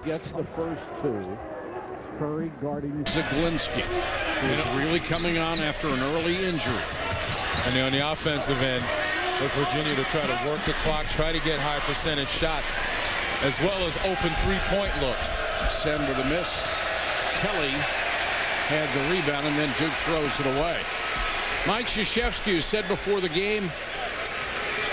gets the first two. Curry guarding Zaglinski, who's really coming on after an early injury. And on the offensive end, with Virginia to try to work the clock, try to get high percentage shots, as well as open three-point looks. Send with a miss. Kelly had the rebound, and then Duke throws it away. Mike Krzyzewski said before the game,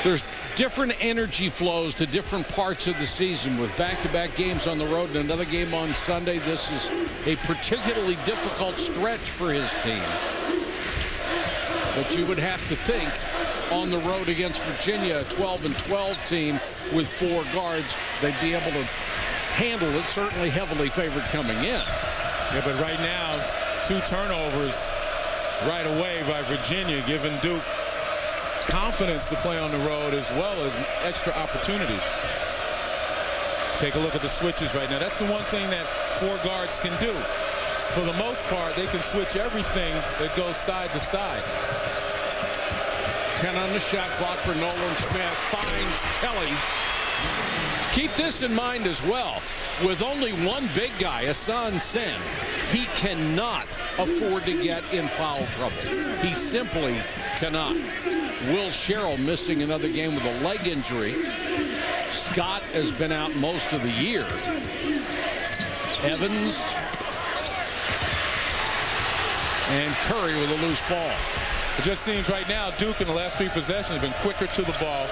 there's different energy flows to different parts of the season. With back-to-back games on the road and another game on Sunday, this is a particularly difficult stretch for his team. But you would have to think on the road against Virginia, a 12-12 team with 4 guards, they'd be able to handle it, certainly heavily favored coming in. Yeah, but right now, 2 turnovers right away by Virginia, giving Duke confidence to play on the road as well as extra opportunities. Take a look at the switches right now. That's the one thing that 4 guards can do. For the most part, they can switch everything that goes side to side. 10 on the shot clock for Nolan Smith. Finds Kelly. Keep this in mind as well. With only one big guy, Hassan Sen, he cannot afford to get in foul trouble. He simply cannot. Will Sherrill missing another game with a leg injury. Scott has been out most of the year. Evans and Curry with a loose ball. It just seems right now Duke in the last 3 possessions have been quicker to the ball,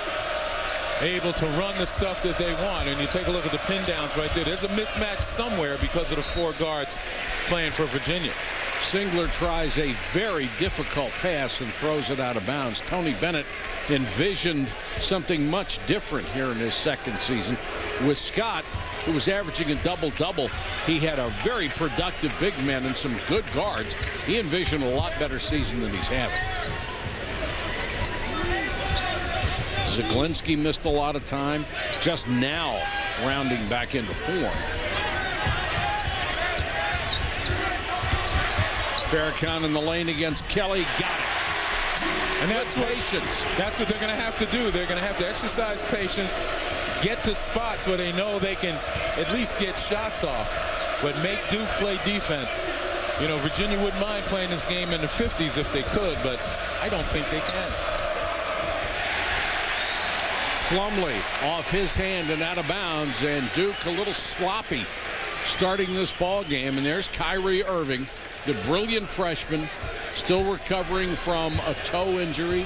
able to run the stuff that they want. And you take a look at the pin downs right there. There's a mismatch somewhere because of the 4 guards playing for Virginia. Singler tries a very difficult pass and throws it out of bounds. Tony Bennett envisioned something much different here in his second season. With Scott, who was averaging a double-double, he had a very productive big man and some good guards. He envisioned a lot better season than he's having. Zaglinski missed a lot of time, just now rounding back into form. Farrakhan in the lane against Kelly. Got it. And that's patience. That's what they're going to have to do. They're going to have to exercise patience, get to spots where they know they can at least get shots off, but make Duke play defense. You know, Virginia wouldn't mind playing this game in the 50s if they could, but I don't think they can. Plumlee off his hand and out of bounds, and Duke a little sloppy starting this ball game. And there's Kyrie Irving, the brilliant freshman, still recovering from a toe injury.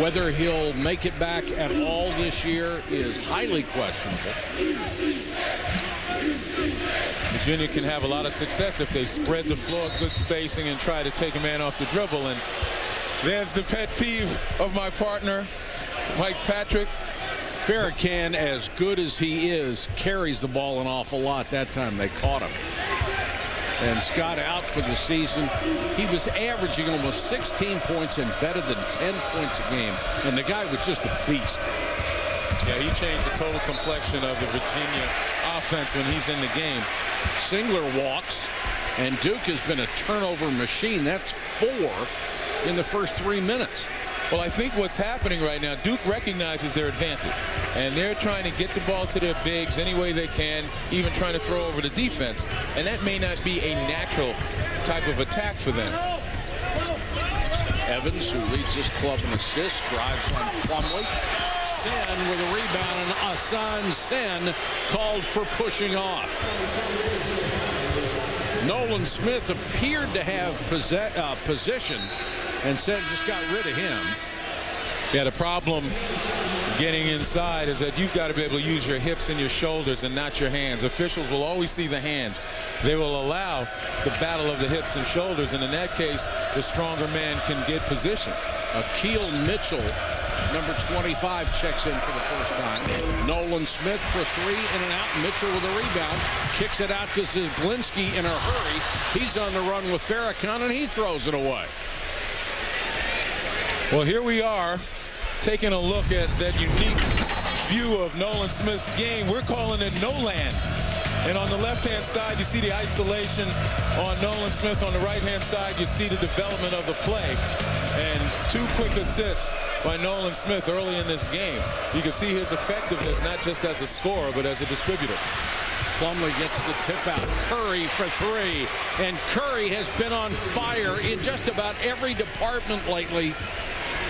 Whether he'll make it back at all this year is highly questionable. Virginia can have a lot of success if they spread the floor, good spacing, and try to take a man off the dribble. And there's the pet peeve of my partner, Mike Patrick. Farrakhan, as good as he is, carries the ball an awful lot. That time they caught him. And Scott out for the season. He was averaging almost 16 points and better than 10 points a game. And the guy was just a beast. Yeah, he changed the total complexion of the Virginia offense when he's in the game. Singler walks, and Duke has been a turnover machine. That's 4 in the first 3 minutes. Well, I think what's happening right now, Duke recognizes their advantage, and they're trying to get the ball to their bigs any way they can, even trying to throw over the defense. And that may not be a natural type of attack for them. Evans, who leads his club in assists, drives on Plumlee. Sen with a rebound, and Hassan Sen called for pushing off. Nolan Smith appeared to have position, and Sen just got rid of him. Yeah, the problem getting inside is that you've got to be able to use your hips and your shoulders and not your hands. Officials will always see the hands. They will allow the battle of the hips and shoulders, and in that case, the stronger man can get position. Akeel Mitchell, number 25, checks in for the first time. Nolan Smith for 3, in and out. Mitchell with a rebound. Kicks it out to Zaglinski in a hurry. He's on the run with Farrakhan, and he throws it away. Well, here we are taking a look at that unique view of Nolan Smith's game. We're calling it No-Land. And on the left-hand side, you see the isolation on Nolan Smith. On the right-hand side, you see the development of the play. And 2 quick assists by Nolan Smith early in this game. You can see his effectiveness, not just as a scorer, but as a distributor. Plumlee gets the tip out. Curry for three. And Curry has been on fire in just about every department lately.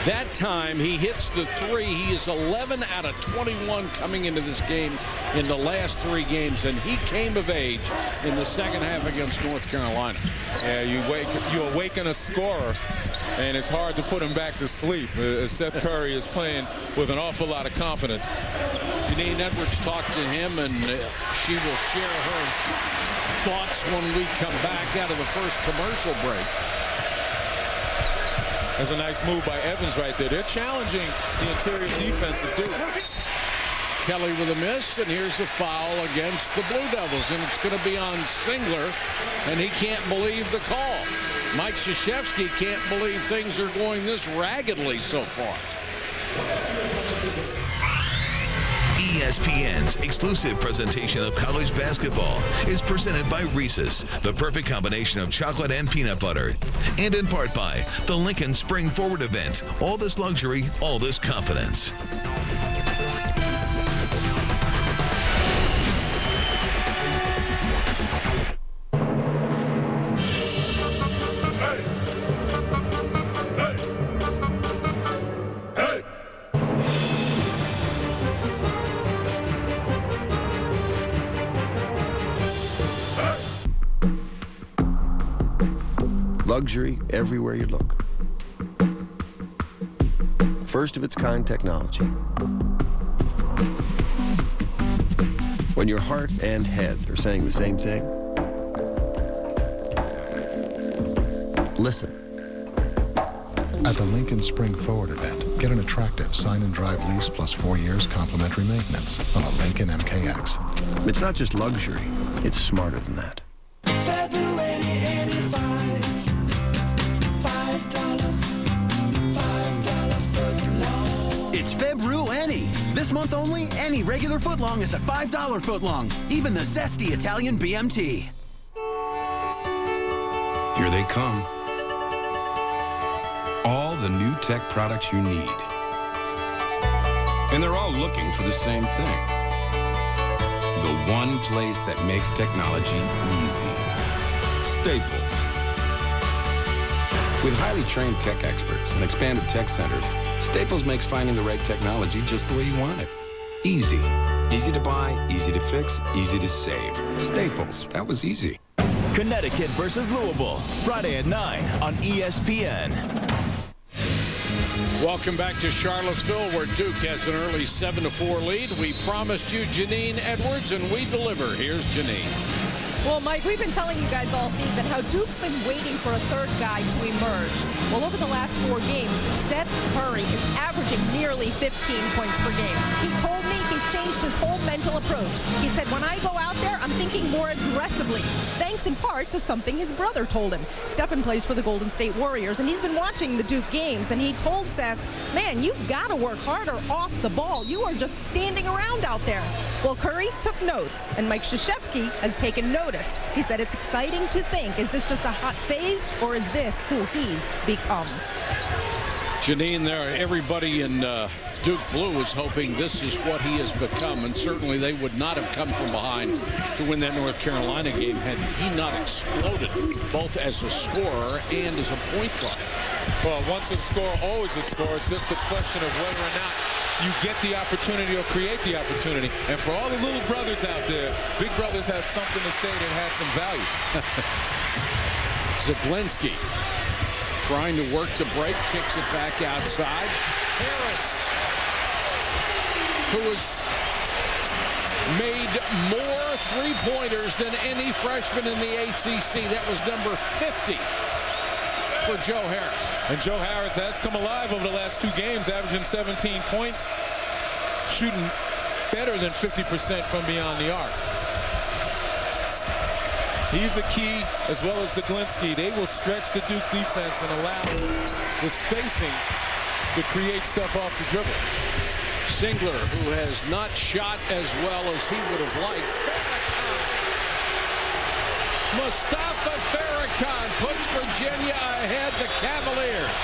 That time he hits the three. He is 11 out of 21 coming into this game in the last 3 games, and he came of age in the second half against North Carolina. Yeah, you awaken a scorer, and it's hard to put him back to sleep. Seth Curry is playing with an awful lot of confidence. Janine Edwards talked to him, and she will share her thoughts when we come back out of the first commercial break. That's a nice move by Evans right there. They're challenging the interior defense of Duke. Kelly with a miss, and here's a foul against the Blue Devils, and it's going to be on Singler, and he can't believe the call. Mike Krzyzewski can't believe things are going this raggedly so far. ESPN's exclusive presentation of college basketball is presented by Reese's, the perfect combination of chocolate and peanut butter. And in part by the Lincoln Spring Forward event. All this luxury, all this confidence. Luxury everywhere you look. First of its kind technology. When your heart and head are saying the same thing, listen. At the Lincoln Spring Forward event, get an attractive sign and drive lease plus 4 years complimentary maintenance on a Lincoln MKX. It's not just luxury, it's smarter than that. It's February any. This month only, any regular footlong is a $5 footlong. Even the zesty Italian BMT. Here they come. All the new tech products you need. And they're all looking for the same thing. The one place that makes technology easy. Staples. With highly trained tech experts and expanded tech centers, Staples makes finding the right technology just the way you want it. Easy. Easy to buy, easy to fix, easy to save. Staples. That was easy. Connecticut versus Louisville, Friday at 9 on ESPN. Welcome back to Charlottesville, where Duke has an early 7-4 lead. We promised you Janine Edwards, and we deliver. Here's Janine. Well, Mike, we've been telling you guys all season how Duke's been waiting for a third guy to emerge. Well, over the last 4 games, Seth Curry is averaging nearly 15 points per game. He told me he's changed his whole mental approach. He said, when I go out there, I'm thinking more aggressively, thanks in part to something his brother told him. Stephen plays for the Golden State Warriors, and he's been watching the Duke games, and he told Seth, man, you've got to work harder off the ball. You are just standing around out there. Well, Curry took notes, and Mike Krzyzewski has taken notice. He said it's exciting to think, is this just a hot phase, or is this who he's become? Janine, there, everybody in Duke Blue is hoping this is what he has become, and certainly they would not have come from behind to win that North Carolina game had he not exploded, both as a scorer and as a point guard. Well, once a scorer, always a scorer. It's just a question of whether or not you get the opportunity or create the opportunity. And for all the little brothers out there, big brothers have something to say that has some value. Zaglinski trying to work the break, kicks it back outside. Harris, who has made more three-pointers than any freshman in the ACC. That was number 50 for Joe Harris. And Joe Harris has come alive over the last 2 games, averaging 17 points, shooting better than 50% from beyond the arc. He's a key, as well as Zaglinski. They will stretch the Duke defense and allow the spacing to create stuff off the dribble. Singler, who has not shot as well as he would have liked. Mustafa Farrakhan puts Virginia ahead, the Cavaliers,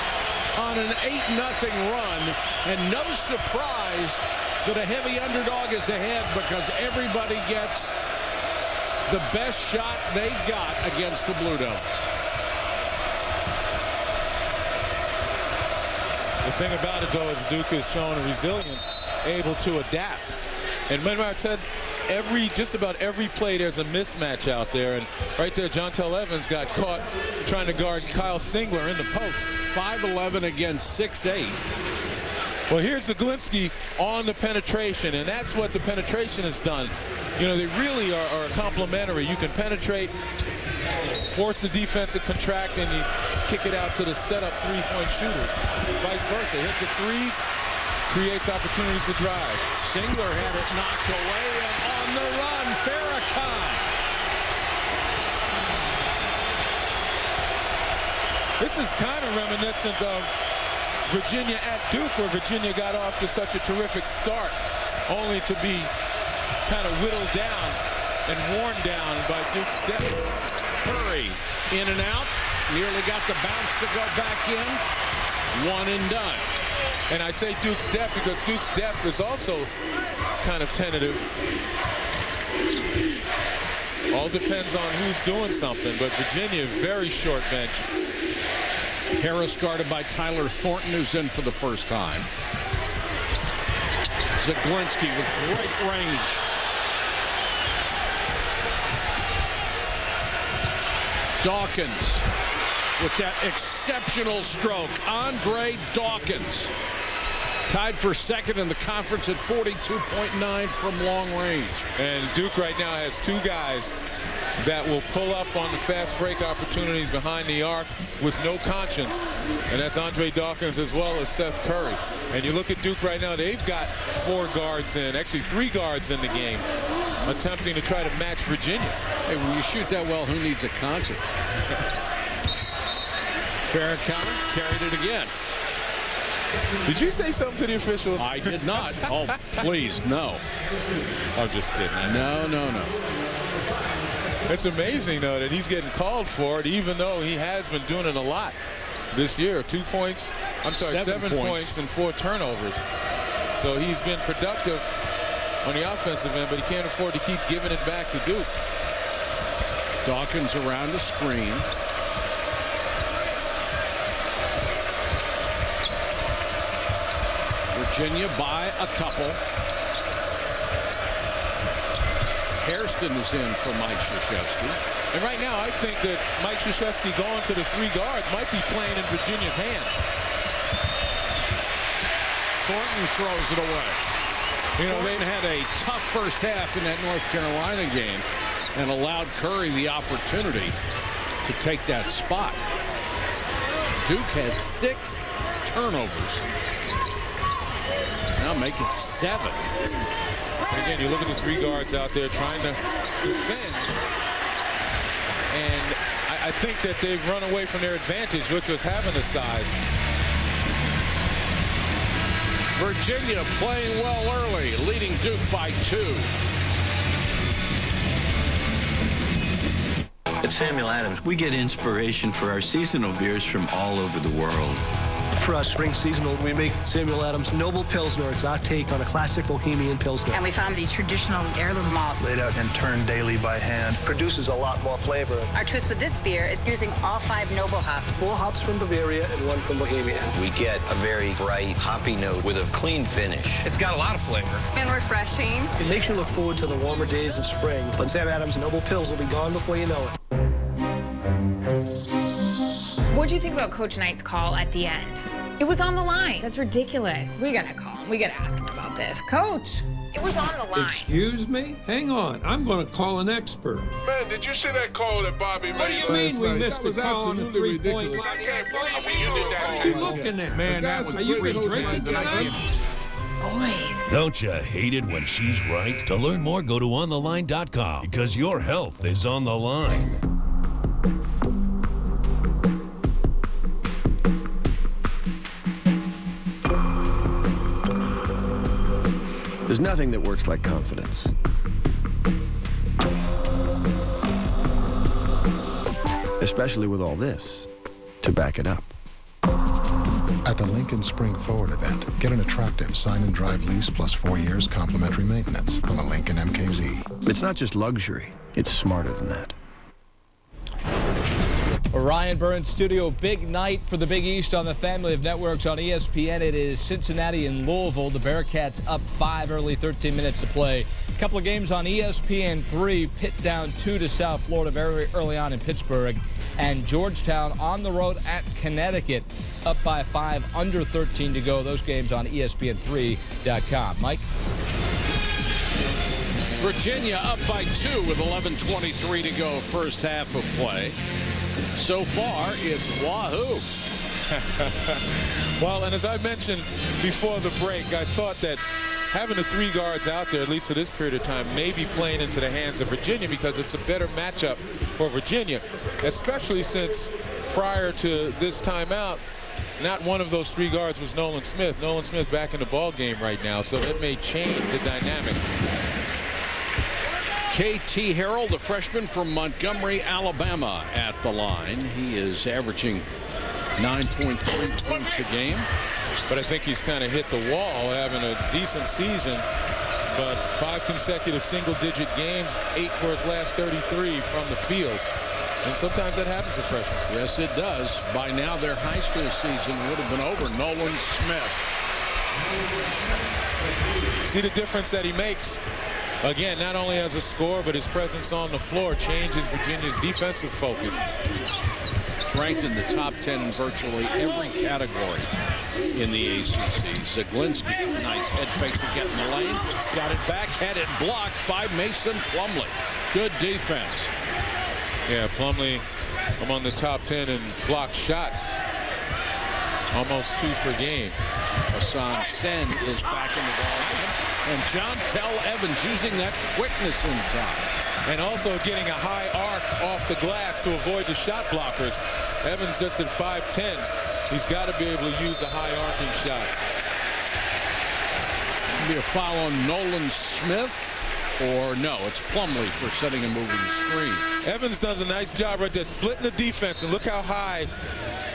on an 8-0 run. And no surprise that a heavy underdog is ahead, because everybody gets the best shot they've got against the Blue Devils. The thing about it, though, is Duke has shown resilience, able to adapt. And remember I said, just about every play there's a mismatch out there, and right there Jontel Evans got caught trying to guard Kyle Singler in the post. 5'11" against 6'8". Well, here's Zaglinski on the penetration, and that's what the penetration has done. You know, they really are complementary. You can penetrate, force the defense to contract, and you kick it out to the setup three-point shooters. Vice versa, hit the threes, creates opportunities to drive. Singler had it knocked away, and on the run, Farrakhan. This is kind of reminiscent of Virginia at Duke, where Virginia got off to such a terrific start, only to be kind of whittled down and worn down by Duke's depth. Curry in and out, nearly got the bounce to go back in. One and done. And I say Duke's depth because Duke's depth is also kind of tentative. All depends on who's doing something, but Virginia, very short bench. Harris guarded by Tyler Thornton, who's in for the first time. Zaglinski with great range. Dawkins with that exceptional stroke. Andre Dawkins tied for second in the conference at 42.9 from long range. And Duke right now has two guys that will pull up on the fast break opportunities behind the arc with no conscience. And that's Andre Dawkins as well as Seth Curry. And you look at Duke right now, they've got 4 guards in, actually 3 guards in the game, attempting to try to match Virginia. Hey, when you shoot that well, who needs a conscience? Farrakhan carried it again. Did you say something to the officials? I did not. Oh, please, no. I'm just kidding. No. It's amazing, though, that he's getting called for it, even though he has been doing it a lot this year. 7 points and 4 turnovers. So he's been productive on the offensive end, but he can't afford to keep giving it back to Duke. Dawkins around the screen. Virginia by a couple. Hairston is in for Mike Krzyzewski. And right now, I think that Mike Krzyzewski going to the 3 guards might be playing in Virginia's hands. Thornton throws it away. You know, Thornton had a tough first half in that North Carolina game and allowed Curry the opportunity to take that spot. Duke has 6 turnovers. Now make it 7. And again, you look at the 3 guards out there trying to defend. And I think that they've run away from their advantage, which was having the size. Virginia playing well early, leading Duke by 2. At Samuel Adams, we get inspiration for our seasonal beers from all over the world. For us, spring seasonal, we make Samuel Adams Noble Pilsner. It's our take on a classic Bohemian Pilsner. And we found the traditional heirloom malt. Laid out and turned daily by hand. Produces a lot more flavor. Our twist with this beer is using all 5 noble hops. 4 hops from Bavaria and 1 from Bohemia. We get a very bright, hoppy note with a clean finish. It's got a lot of flavor. And refreshing. It makes you look forward to the warmer days of spring. But Sam Adams Noble Pils will be gone before you know it. What do you think about Coach Knight's call at the end? It was on the line. That's ridiculous. We gotta call him. We gotta ask him about this. Coach, it was on the line. Excuse me? Hang on. I'm going to call an expert. Man, did you see that call that Bobby made? What do you mean we missed the call on the 3-point line? I can't believe you did that. What are you looking at? Man, that was Are you drinking tonight? Boys. Don't you hate it when she's right? To learn more, go to ontheline.com because your health is on the line. There's nothing that works like confidence. Especially with all this to back it up. At the Lincoln Spring Forward event, get an attractive sign and drive lease plus 4 years complimentary maintenance on a Lincoln MKZ. It's not just luxury. It's smarter than that. Ryan Burns studio, big night for the Big East on the family of networks on ESPN. It is Cincinnati and Louisville. The Bearcats up 5 early, 13 minutes to play. A couple of games on ESPN 3. Pitt down 2 to South Florida very early on in Pittsburgh. And Georgetown on the road at Connecticut, up by 5, under 13 to go. Those games on ESPN3.com. Mike? Virginia up by 2 with 11:23 to go, first half of play. So far, it's wahoo. Well, and as I mentioned before the break, I thought that having the 3 guards out there, at least for this period of time, may be playing into the hands of Virginia because it's a better matchup for Virginia, especially since prior to this timeout, not one of those 3 guards was Nolan Smith. Nolan Smith back in the ball game right now, so it may change the dynamic. K.T. Harrell, the freshman from Montgomery, Alabama, at the line. He is averaging 9.3 points a game. But I think he's kind of hit the wall, having a decent season. But 5 consecutive single-digit games, 8 for his last 33 from the field. And sometimes that happens to freshmen. Yes, it does. By now, their high school season would have been over. Nolan Smith. See the difference that he makes. Again, not only as a scorer, but his presence on the floor changes Virginia's defensive focus. Ranked in the top 10 in virtually every category in the ACC. Zaglinski, nice head fake to get in the lane. Got it back, had it blocked by Mason Plumlee. Good defense. Yeah, Plumlee among the top 10 in blocked shots. Almost 2 per game. Hassan Sen is back in the ball. And John Tell Evans using that quickness inside. And also getting a high arc off the glass to avoid the shot blockers. Evans just at 5'10". He's got to be able to use a high arcing shot. Be a foul on Nolan Smith. Or no, it's Plumlee for setting a moving screen. Evans does a nice job right there, splitting the defense. And look how high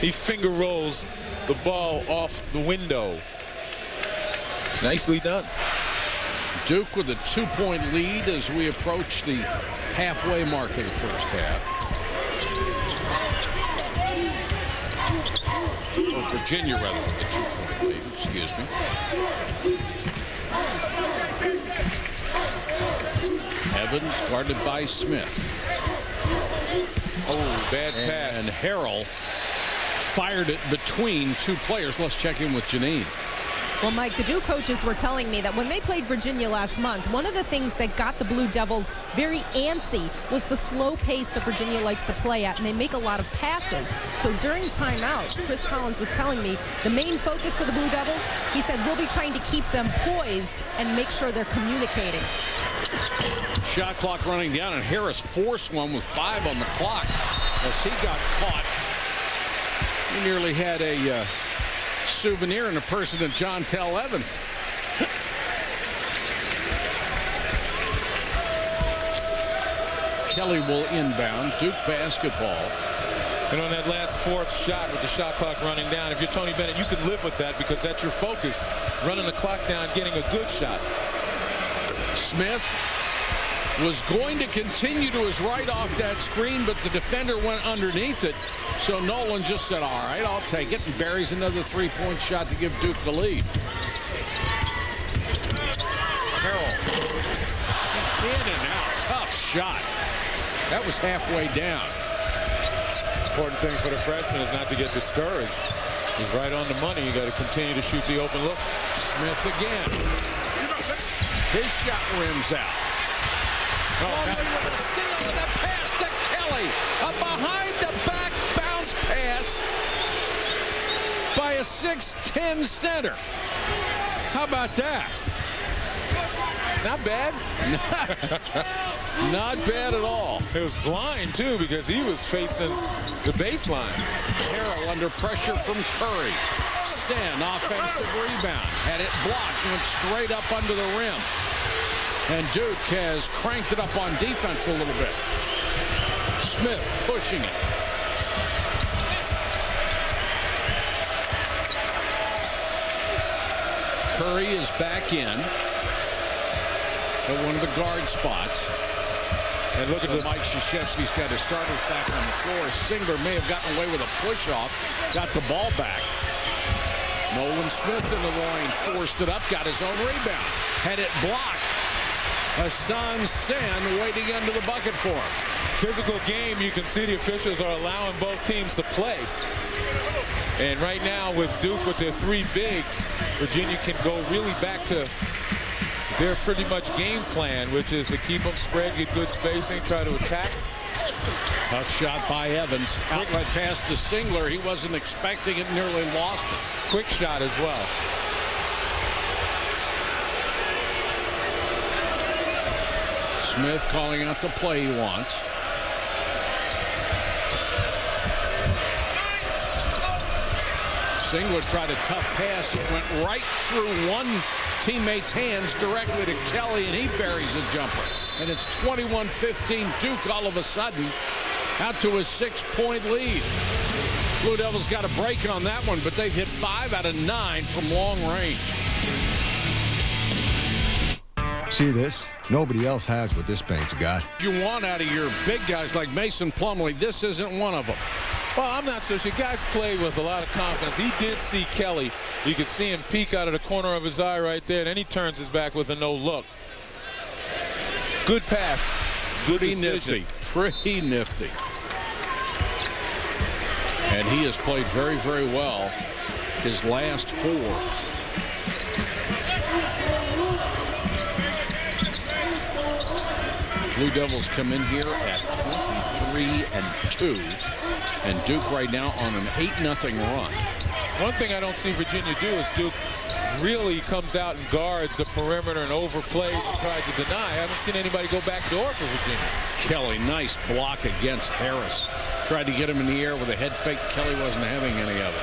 he finger rolls the ball off the window. Nicely done. Duke with a 2-point lead as we approach the halfway mark of the first half. Or Virginia rather than the 2-point lead, excuse me. Evans guarded by Smith. Oh, bad pass. And Harrell fired it between 2 players. Let's check in with Janine. Well, Mike, the Duke coaches were telling me that when they played Virginia last month, one of the things that got the Blue Devils very antsy was the slow pace that Virginia likes to play at, and they make a lot of passes. So during timeouts, Chris Collins was telling me the main focus for the Blue Devils, he said, we'll be trying to keep them poised and make sure they're communicating. Shot clock running down, and Harris forced one with 5 on the clock as he got caught. He nearly had a souvenir in the person of John Tell Evans. Kelly will inbound. Duke basketball. And on that last 4th shot with the shot clock running down, if you're Tony Bennett, you can live with that because that's your focus. Running the clock down, getting a good shot. Smith was going to continue to his right off that screen, but the defender went underneath it. So Nolan just said, all right, I'll take it, and buries another 3-point shot to give Duke the lead. Harrell. In and out. Tough shot. That was halfway down. Important thing for the freshman is not to get discouraged. He's right on the money. You got to continue to shoot the open looks. Smith again. His shot rims out. Plumlee with a steal and a pass to Kelly. A behind-the-back bounce pass by a 6'10" center. How about that? Not bad. Not bad at all. It was blind, too, because he was facing the baseline. Harrell under pressure from Curry. Sen, offensive rebound. Had it blocked, went straight up under the rim. And Duke has cranked it up on defense a little bit. Smith pushing it. Curry is back in at one of the guard spots. And look at Mike Krzyzewski's got his starters back on the floor. Singler may have gotten away with a push-off. Got the ball back. Nolan Smith in the lane. Forced it up. Got his own rebound. Had it blocked. Hassan Sen waiting under the bucket for him. Physical game. You can see the officials are allowing both teams to play. And right now with Duke with their three bigs, Virginia can go really back to their pretty much game plan, which is to keep them spread, get good spacing, try to attack. Tough shot by Evans. Outlet pass to Singler. He wasn't expecting it, nearly lost it. Quick shot as well. Smith calling out the play he wants. Singler tried a tough pass. It went right through one teammate's hands directly to Kelly, and he buries a jumper. And it's 21-15 Duke all of a sudden out to a 6-point lead. Blue Devils got a break on that one, but they've hit 5 out of 9 from long range. See this? Nobody else has what this paint's got. You want out of your big guys like Mason Plumlee. This isn't one of them. Well, I'm not so sure. Guys play with a lot of confidence. He did see Kelly. You could see him peek out of the corner of his eye right there. Then he turns his back with a no look. Good pass. Good decision. Pretty nifty. And he has played very, very well his last 4. Blue Devils come in here at 23-2. And Duke right now on an 8-0 run. One thing I don't see Virginia do is Duke really comes out and guards the perimeter and overplays and tries to deny. I haven't seen anybody go back door for Virginia. Kelly, nice block against Harris. Tried to get him in the air with a head fake. Kelly wasn't having any of it.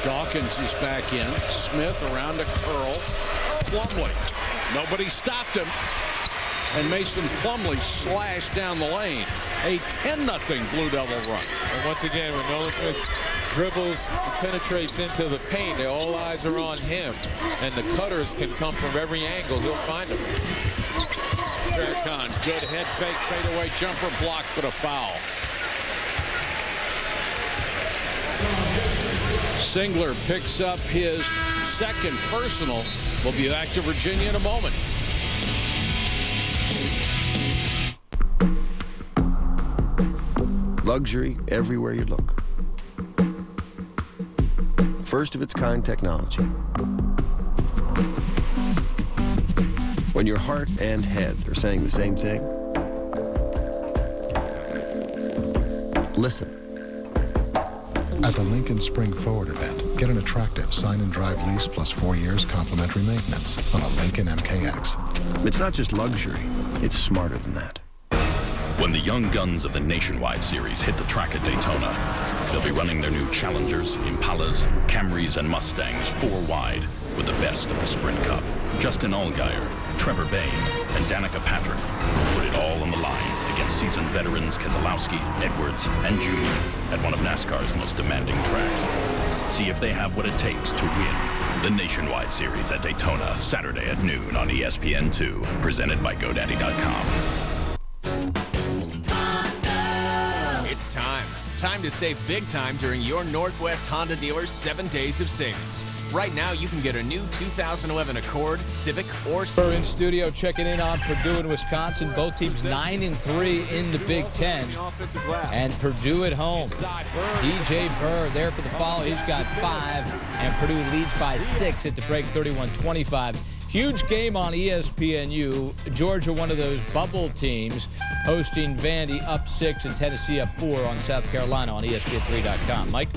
Dawkins is back in. Smith around a curl. Plumlee. Nobody stopped him. And Mason Plumlee slashed down the lane. A 10-0 Blue Devil run. And once again, when Nolan Smith dribbles and penetrates into the paint, all eyes are on him. And the cutters can come from every angle. He'll find them. Farrakhan, good head fake, fadeaway jumper, blocked, but a foul. Singler picks up his second personal. We'll be back to Virginia in a moment. Luxury everywhere you look. First of its kind technology. When your heart and head are saying the same thing, listen. At the Lincoln Spring Forward event, get an attractive sign and drive lease plus 4 years complimentary maintenance on a Lincoln MKX. It's not just luxury, it's smarter than that. When the young guns of the Nationwide Series hit the track at Daytona, they'll be running their new Challengers, Impalas, Camrys, and Mustangs 4 wide with the best of the Sprint Cup. Justin Allgaier, Trevor Bayne, and Danica Patrick put it all on the line against seasoned veterans Keselowski, Edwards, and Junior at one of NASCAR's most demanding tracks. See if they have what it takes to win the Nationwide Series at Daytona, Saturday at noon on ESPN2, presented by GoDaddy.com. It's time. Time to save big time during your Northwest Honda dealer's 7 days of savings. Right now, you can get a new 2011 Accord, Civic, or... We're in studio checking in on Purdue and Wisconsin. Both teams 9-3 in the Big Ten. And Purdue at home. DJ Burr there for the foul. He's got 5. And Purdue leads by 6 at the break, 31-25. Huge game on ESPNU. Georgia, one of those bubble teams, hosting Vandy up 6 and Tennessee up 4 on South Carolina on ESPN3.com. Mike?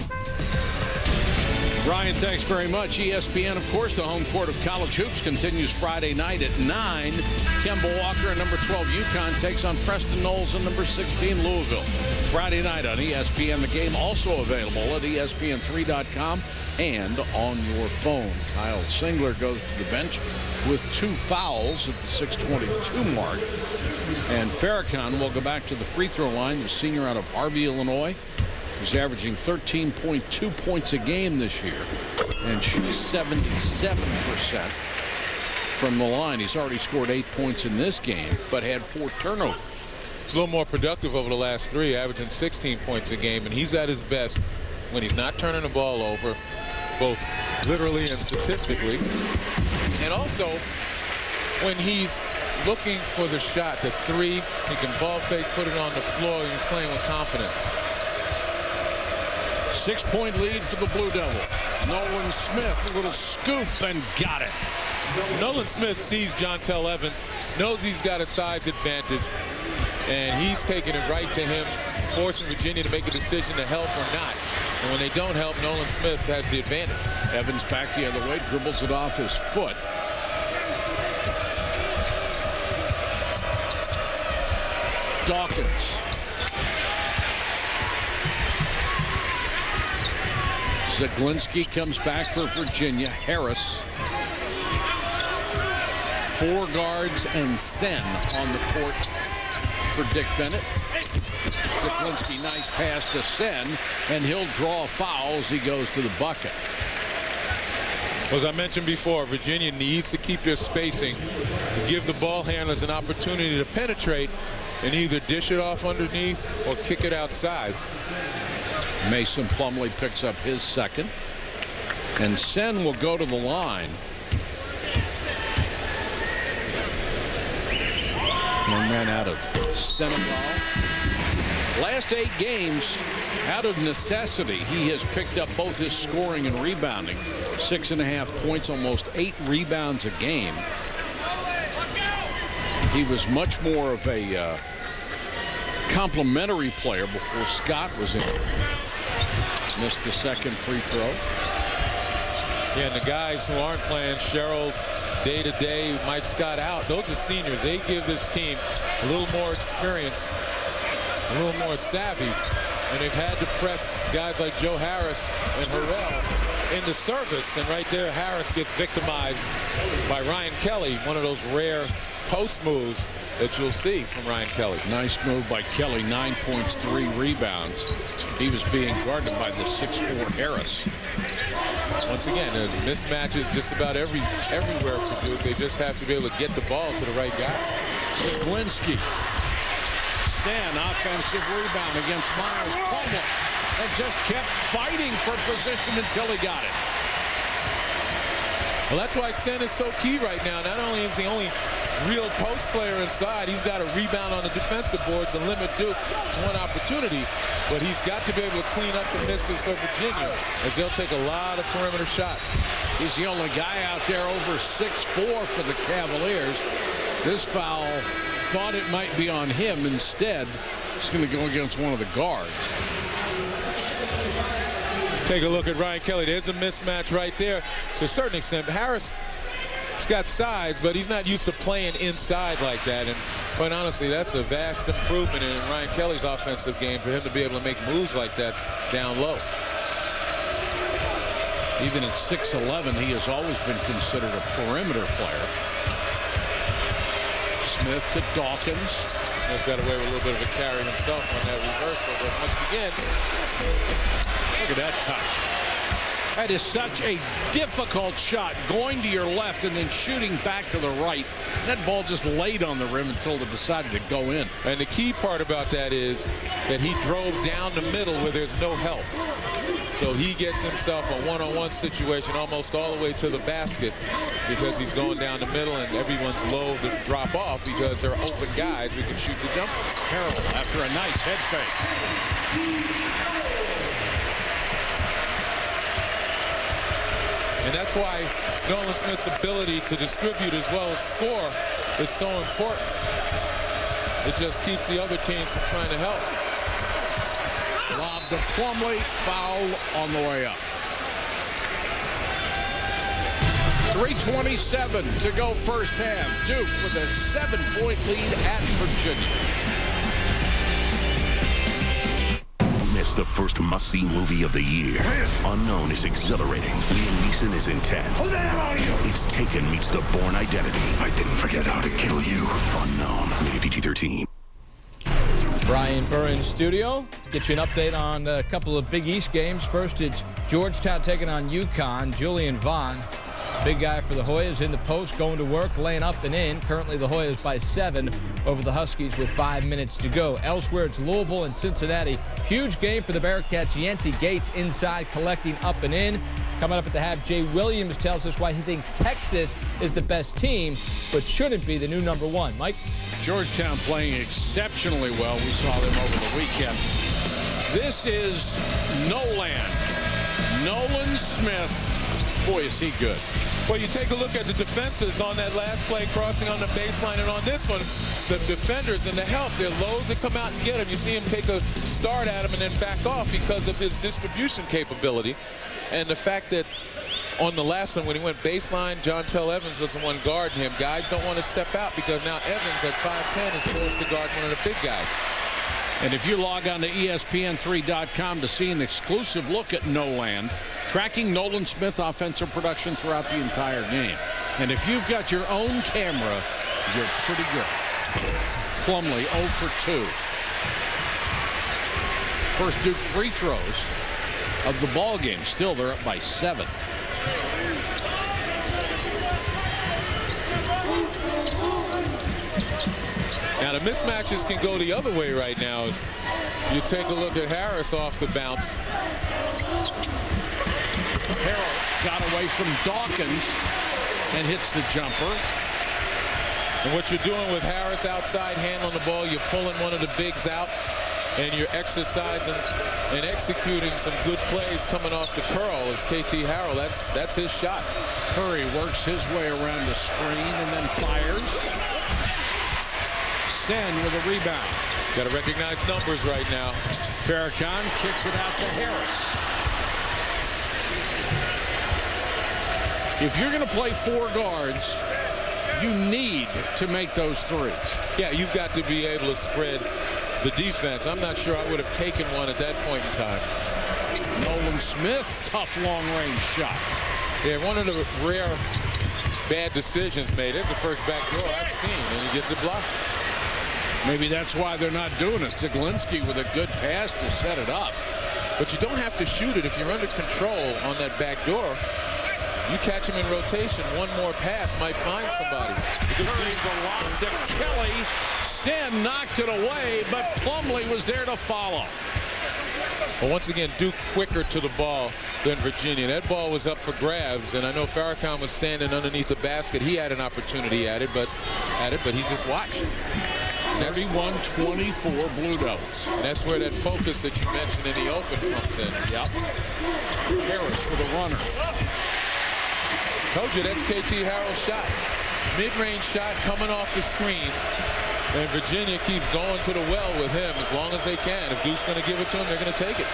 Ryan, thanks very much. ESPN, of course, the home court of college hoops, continues Friday night at 9. Kemba Walker and number 12 UConn takes on Preston Knowles and number 16 Louisville. Friday night on ESPN. The game also available at ESPN3.com and on your phone. Kyle Singler goes to the bench with 2 fouls at the 6:22 mark. And Farrakhan will go back to the free throw line, the senior out of Harvey, Illinois. He's averaging 13.2 points a game this year and shoots 77%. from the line. He's already scored 8 points in this game, but had 4 turnovers. He's a little more productive over the last 3, averaging 16 points a game, and he's at his best when he's not turning the ball over, both literally and statistically, and also when he's looking for the shot, the 3, he can ball fake, put it on the floor, and he's playing with confidence. 6-point lead for the Blue Devils. Nolan Smith, a little scoop, and got it. Nolan Smith sees Jontel Evans, knows he's got a size advantage, and he's taking it right to him, forcing Virginia to make a decision to help or not. And when they don't help, Nolan Smith has the advantage. Evans back the other way, dribbles it off his foot. Dawkins. Zaglinski comes back for Virginia. Harris. 4 guards and Sen on the court for Dick Bennett. Zaglinski, nice pass to Sen, and he'll draw a foul as he goes to the bucket. As I mentioned before, Virginia needs to keep their spacing to give the ball handlers an opportunity to penetrate and either dish it off underneath or kick it outside. Mason Plumlee picks up his second, and Sen will go to the line. Young man out of Senegal. Last 8 games, out of necessity, he has picked up both his scoring and rebounding. 6.5 points, almost 8 rebounds a game. He was much more of a complimentary player before Scott was in. Missed the second free throw. Yeah, and the guys who aren't playing, Sherrill, day-to-day, Mike Scott out, those are seniors. They give this team a little more experience, a little more savvy, and they've had to press guys like Joe Harris and Harrell in the service, and right there Harris gets victimized by Ryan Kelly, one of those rare post moves that you'll see from Ryan Kelly. Nice move by Kelly, 9 points, 3 rebounds. He was being guarded by the 6'4" Harris. Once again, mismatches just about everywhere for Duke. They just have to be able to get the ball to the right guy. Zaglinski. Sen, offensive rebound against Miles Plumlee, and just kept fighting for position until he got it. Well, that's why Sen is so key right now. Not only is he only real post player inside, he's got to rebound on the defensive boards and limit Duke to one opportunity, but he's got to be able to clean up the misses for Virginia, as they'll take a lot of perimeter shots. He's the only guy out there over 6'4" for the Cavaliers. This foul, thought it might be on him. Instead, it's going to go against one of the guards. Take a look at Ryan Kelly. There's a mismatch right there to a certain extent. Harris has got size, but he's not used to playing inside like that. And quite honestly, that's a vast improvement in Ryan Kelly's offensive game for him to be able to make moves like that down low. Even at 6'11", he has always been considered a perimeter player. Smith to Dawkins. Smith got away with a little bit of a carry himself on that reversal, but once again, look at that touch. That is such a difficult shot, going to your left and then shooting back to the right. That ball just laid on the rim until it decided to go in. And the key part about that is that he drove down the middle where there's no help. So he gets himself a one-on-one situation almost all the way to the basket because he's going down the middle and everyone's low to drop off because they're open guys who can shoot the jumper. Harrell after a nice head fake. And that's why Nolan Smith's ability to distribute as well as score is so important. It just keeps the other teams from trying to help. Lob to Plumlee, foul on the way up. 3:27 to go first half. Duke with a 7-point lead at Virginia. It's the first must-see movie of the year. Unknown is exhilarating. Liam Neeson is intense. Who the hell are you? It's Taken meets The Bourne Identity. I didn't forget how to kill you. Unknown. Rated PG-13. Brian Burr in studio. Get you an update on a couple of Big East games. First, it's Georgetown taking on UConn. Julian Vaughn Big guy for the Hoyas in the post, going to work, laying up and in. Currently, the Hoyas by 7 over the Huskies with 5 minutes to go. Elsewhere, it's Louisville and Cincinnati. Huge game for the Bearcats. Yancey Gates inside, collecting up and in. Coming up at the half, Jay Williams tells us why he thinks Texas is the best team, but shouldn't be the new number 1. Mike? Georgetown playing exceptionally well. We saw them over the weekend. This is Nolan. Nolan Smith. Boy, is he good. Well, you take a look at the defenses on that last play, crossing on the baseline, and on this one, the defenders and the help, they're loath to come out and get him. You see him take a start at him and then back off because of his distribution capability. And the fact that on the last one, when he went baseline, John Tell Evans was the one guarding him. Guys don't want to step out because now Evans at 5'10" is forced to guard one of the big guys. And if you log on to ESPN3.com to see an exclusive look at Nolan, tracking Nolan Smith offensive production throughout the entire game. And if you've got your own camera, you're pretty good. Plumlee 0 for 2. First Duke free throws of the ball game. Still, they're up by 7. Now the mismatches can go the other way right now as you take a look at Harris off the bounce. Harrell got away from Dawkins and hits the jumper. And what you're doing with Harris outside handling the ball, you're pulling one of the bigs out and you're exercising and executing some good plays coming off the curl as KT Harrell. That's his shot. Curry works his way around the screen and then fires. Sen with a rebound. Got to recognize numbers right now. Farrakhan kicks it out to Harris. If you're going to play 4 guards, you need to make those threes. Yeah, you've got to be able to spread the defense. I'm not sure I would have taken one at that point in time. Nolan Smith, tough long-range shot. Yeah, one of the rare bad decisions made. It's the first back door I've seen, and he gets it blocked. Maybe that's why they're not doing it. Zaglinski with a good pass to set it up. But you don't have to shoot it if you're under control on that back door. You catch him in rotation, one more pass might find somebody. Curry the lob to Kelly. Sen knocked it away, but Plumlee was there to follow. Well, once again, Duke quicker to the ball than Virginia. That ball was up for grabs, and I know Farrakhan was standing underneath the basket. He had an opportunity at it, but he just watched. 31-24 Blue Devils. And that's where that focus that you mentioned in the open comes in. Yep. Harris with a runner. Told you that's KT Harrell's shot. Mid-range shot coming off the screens. And Virginia keeps going to the well with him as long as they can. If Duke's going to give it to him, they're going to take it.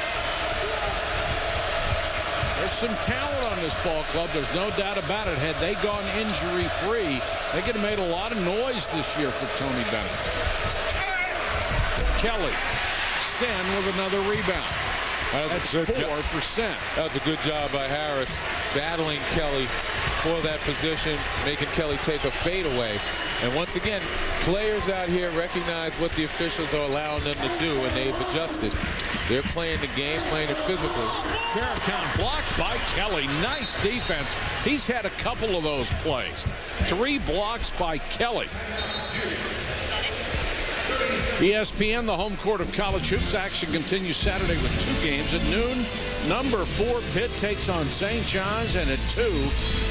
There's some talent on this ball club. There's no doubt about it. Had they gone injury-free, they could have made a lot of noise this year for Tony Bennett. Kelly. Sen with another rebound. That's 4 for Sen. That was a good job by Harris, battling Kelly for that position, making Kelly take a fadeaway. And once again, players out here recognize what the officials are allowing them to do, and they've adjusted. They're playing the game, playing it physical. Farrakhan blocked by Kelly. Nice defense. He's had a couple of those plays. 3 blocks by Kelly. ESPN, the home court of college hoops. Action continues Saturday with 2 games. At noon, number 4 Pitt takes on St. John's, and at 2,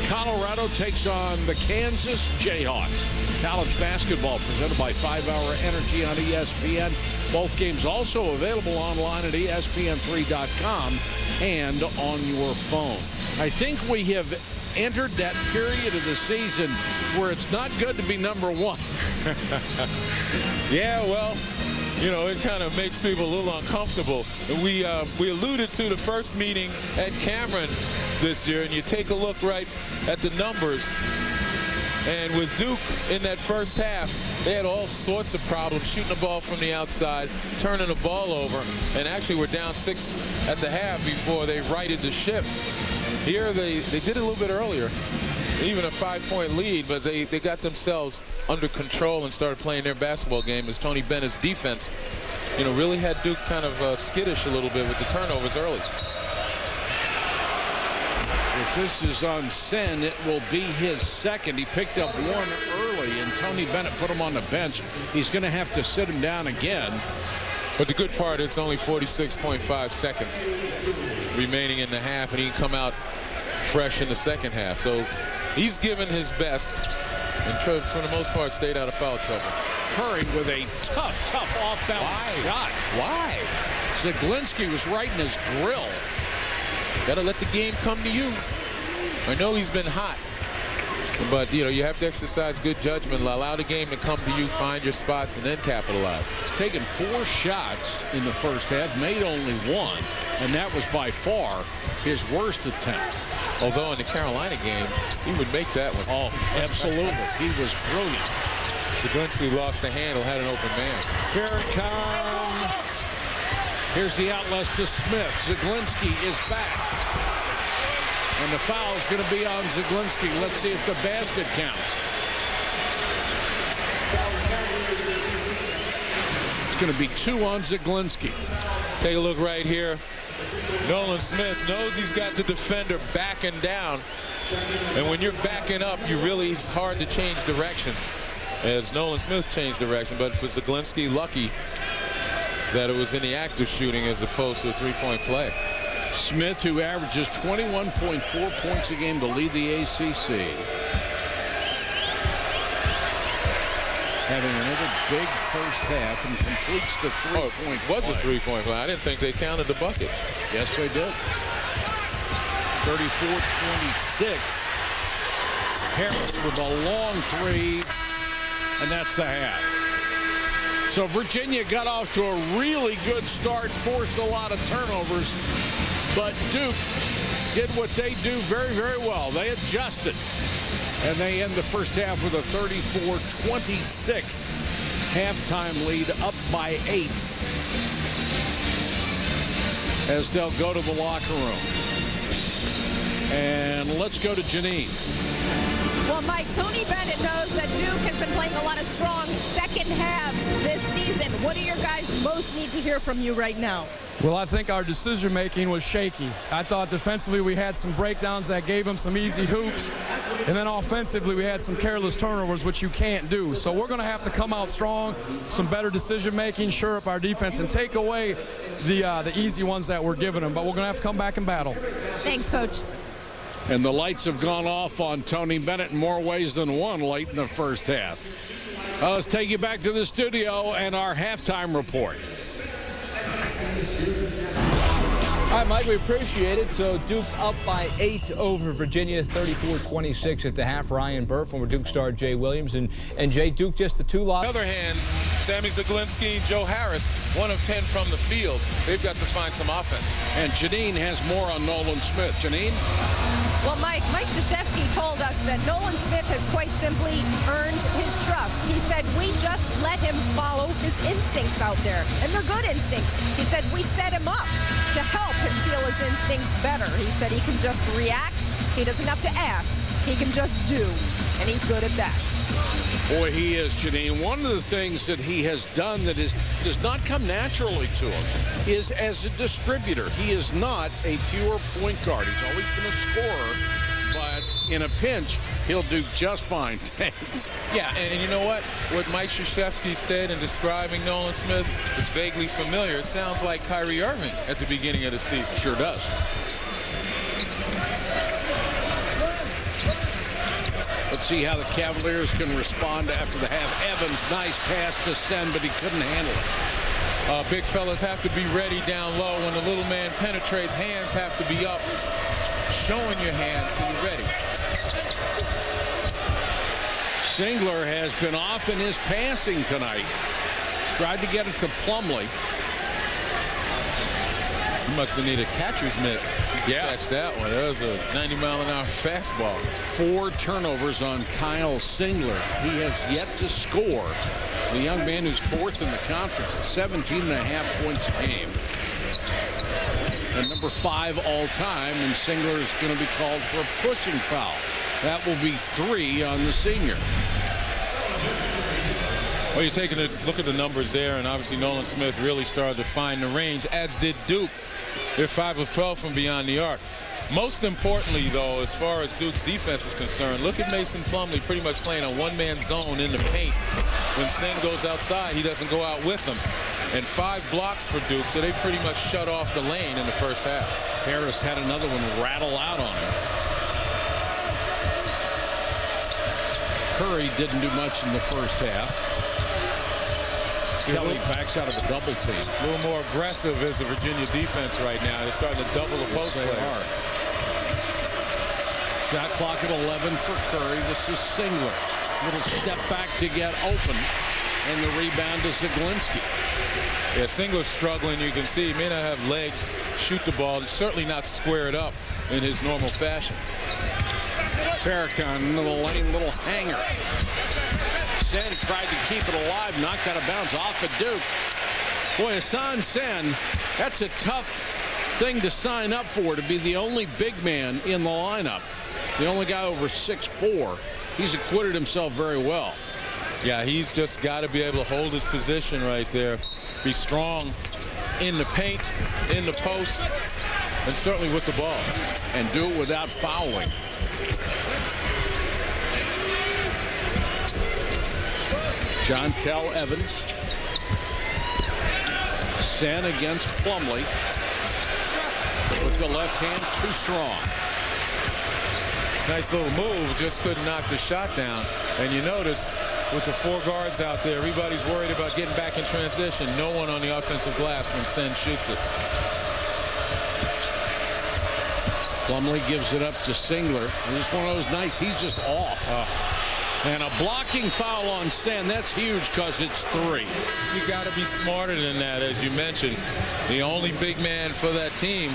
Colorado takes on the Kansas Jayhawks. College basketball presented by 5-Hour Energy on ESPN. Both games also available online at ESPN3.com and on your phone. I think we have entered that period of the season where it's not good to be number 1. Yeah, well, you know, it kind of makes people a little uncomfortable. We alluded to the first meeting at Cameron this year, and you take a look right at the numbers. And with Duke in that first half, they had all sorts of problems shooting the ball from the outside, turning the ball over, and actually were down 6 at the half before they righted the ship. Here they did it a little bit earlier, even a 5-point lead, but they got themselves under control and started playing their basketball game as Tony Bennett's defense, you know, really had Duke kind of skittish a little bit with the turnovers early. With If this is on Sen, it will be his second. He picked up one early, and Tony Bennett put him on the bench. He's going to have to sit him down again. But the good part, it's only 46.5 seconds remaining in the half, and he can come out fresh in the second half. So he's given his best, and for the most part, stayed out of foul trouble. Curry with a tough off-balance shot. Why? Zaglinski was right in his grill. Gotta let the game come to you. I know he's been hot, but you have to exercise good judgment, allow the game to come to you, find your spots, and then capitalize. He's taken 4 shots in the first half, made only 1, and that was by far his worst attempt. Although in the Carolina game, he would make that one. Oh, absolutely. He was brilliant. Zaglinski lost the handle, had an open man. Farrakhan. Here's the outlet to Smith. Zaglinski is back. And the foul is going to be on Zaglinski. Let's see if the basket counts. It's going to be 2 on Zaglinski. Take a look right here. Nolan Smith knows he's got the defender backing down. And when you're backing up, it's hard to change direction. As Nolan Smith changed direction. But for Zaglinski, lucky that it was in the act of shooting as opposed to a three-point play. Smith, who averages 21.4 points a game to lead the ACC. Having another big first half and completes the three-point play. It was a three-point play. I didn't think they counted the bucket. Yes, they did. 34-26. Harris with a long 3, and that's the half. So Virginia got off to a really good start, forced a lot of turnovers, but Duke did what they do very, very well. They adjusted, and they end the first half with a 34-26 halftime lead, up by 8, as they'll go to the locker room. And let's go to Janine. Well, Mike, Tony Bennett knows that Duke has been playing a lot of strong second halves this season. What do your guys most need to hear from you right now? Well, I think our decision-making was shaky. I thought defensively we had some breakdowns that gave them some easy hoops. And then offensively we had some careless turnovers, which you can't do. So we're going to have to come out strong, some better decision-making, shore up our defense, and take away the easy ones that we're giving them. But we're going to have to come back and battle. Thanks, Coach. And the lights have gone off on Tony Bennett in more ways than one late in the first half. Let's take you back to the studio and our halftime report. All right, Mike, we appreciate it. So Duke up by 8 over Virginia, 34-26 at the half. Ryan Burr, former Duke star Jay Williams, and Jay, Duke just the 2 losses. On the other hand, Sammy Zaglinski and Joe Harris, 1 of 10 from the field. They've got to find some offense. And Janine has more on Nolan Smith. Janine? Well, Mike Krzyzewski told us that Nolan Smith has quite simply earned his trust. He said, we just let him follow his instincts out there, and they're good instincts. He said, we set him up to help him feel his instincts better. He said he can just react. He doesn't have to ask. He can just do, and he's good at that. Boy, he is, Janine. One of the things that he has done that does not come naturally to him is as a distributor. He is not a pure point guard. He's always been a scorer, but in a pinch, he'll do just fine. Thanks. Yeah, and you know what? What Mike Krzyzewski said in describing Nolan Smith is vaguely familiar. It sounds like Kyrie Irving at the beginning of the season. Sure does. Let's see how the Cavaliers can respond after the half. Evans, nice pass to Sen, but he couldn't handle it. Big fellas have to be ready down low. When the little man penetrates, hands have to be up. Showing your hands so you're ready. Singler has been off in his passing tonight. Tried to get it to Plumlee. He must have needed a catcher's mitt. Yeah, catch that one. That was a 90-mile-an-hour fastball. 4 turnovers on Kyle Singler. He has yet to score. The young man who's 4th in the conference at 17.5 points a game. And number 5 all-time, and Singler is going to be called for a pushing foul. That will be 3 on the senior. Well, you're taking a look at the numbers there, and obviously Nolan Smith really started to find the range, as did Duke. They're 5 of 12 from beyond the arc. Most importantly, though, as far as Duke's defense is concerned, look at Mason Plumlee pretty much playing a one-man zone in the paint. When Sen goes outside, he doesn't go out with him. And 5 blocks for Duke, so they pretty much shut off the lane in the first half. Harris had another one rattle out on him. Curry didn't do much in the first half. Kelly backs out of a double team. A little more aggressive is the Virginia defense right now. They're starting to double the post players. Shot clock at 11 for Curry. This is Singler. Little step back to get open. And the rebound to Zaglinski. Yeah, Singler's struggling. You can see he may not have legs, shoot the ball. Certainly not squared up in his normal fashion. Farrakhan into the lane, little hanger. Sen tried to keep it alive, knocked out of bounds off of Duke. Boy, Hassan Sen, that's a tough thing to sign up for, to be the only big man in the lineup. The only guy over 6'4". He's acquitted himself very well. Yeah, he's just got to be able to hold his position right there. Be strong in the paint, in the post, and certainly with the ball. And do it without fouling. Jontel Evans. Sen against Plumlee. With the left hand, too strong. Nice little move, just couldn't knock the shot down. And you notice with the 4 guards out there, everybody's worried about getting back in transition. No one on the offensive glass when Sen shoots it. Plumlee gives it up to Singler. This is one of those nights he's just off. And a blocking foul on Sen. That's huge because it's 3. You got to be smarter than that, as you mentioned. The only big man for that team.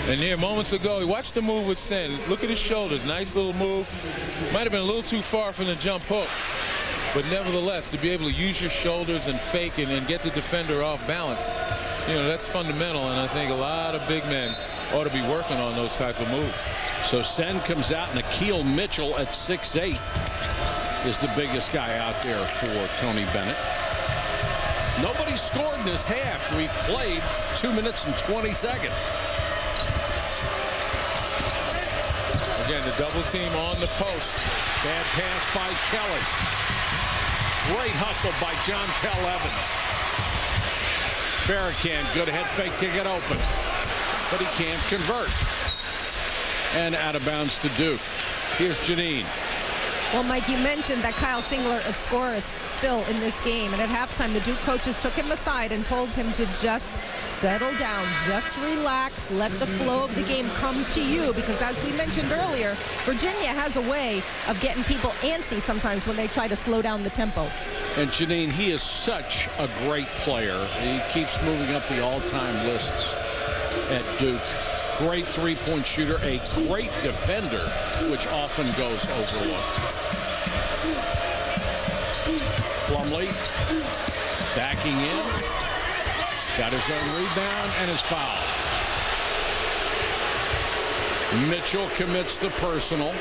And here, moments ago, watch the move with Sen. Look at his shoulders. Nice little move. Might have been a little too far from the jump hook. But nevertheless, to be able to use your shoulders and fake it and get the defender off balance, you know, that's fundamental. And I think a lot of big men ought to be working on those types of moves. So Sen comes out, and Akeel Mitchell at 6'8" is the biggest guy out there for Tony Bennett. Nobody scored in this half. We've played 2 minutes and 20 seconds. Again, the double team on the post. Bad pass by Kelly. Great hustle by Jontel Evans. Farrakhan, good head fake to get open. But he can't convert. And out of bounds to Duke. Here's Janine. Well, Mike, you mentioned that Kyle Singler is scoreless still in this game. And at halftime, the Duke coaches took him aside and told him to just settle down, just relax, let the flow of the game come to you. Because as we mentioned earlier, Virginia has a way of getting people antsy sometimes when they try to slow down the tempo. And Janine, he is such a great player. He keeps moving up the all-time lists at Duke. Great three-point shooter, a great defender, which often goes overlooked. Plumlee backing in, got his own rebound and his foul. Mitchell commits the personal.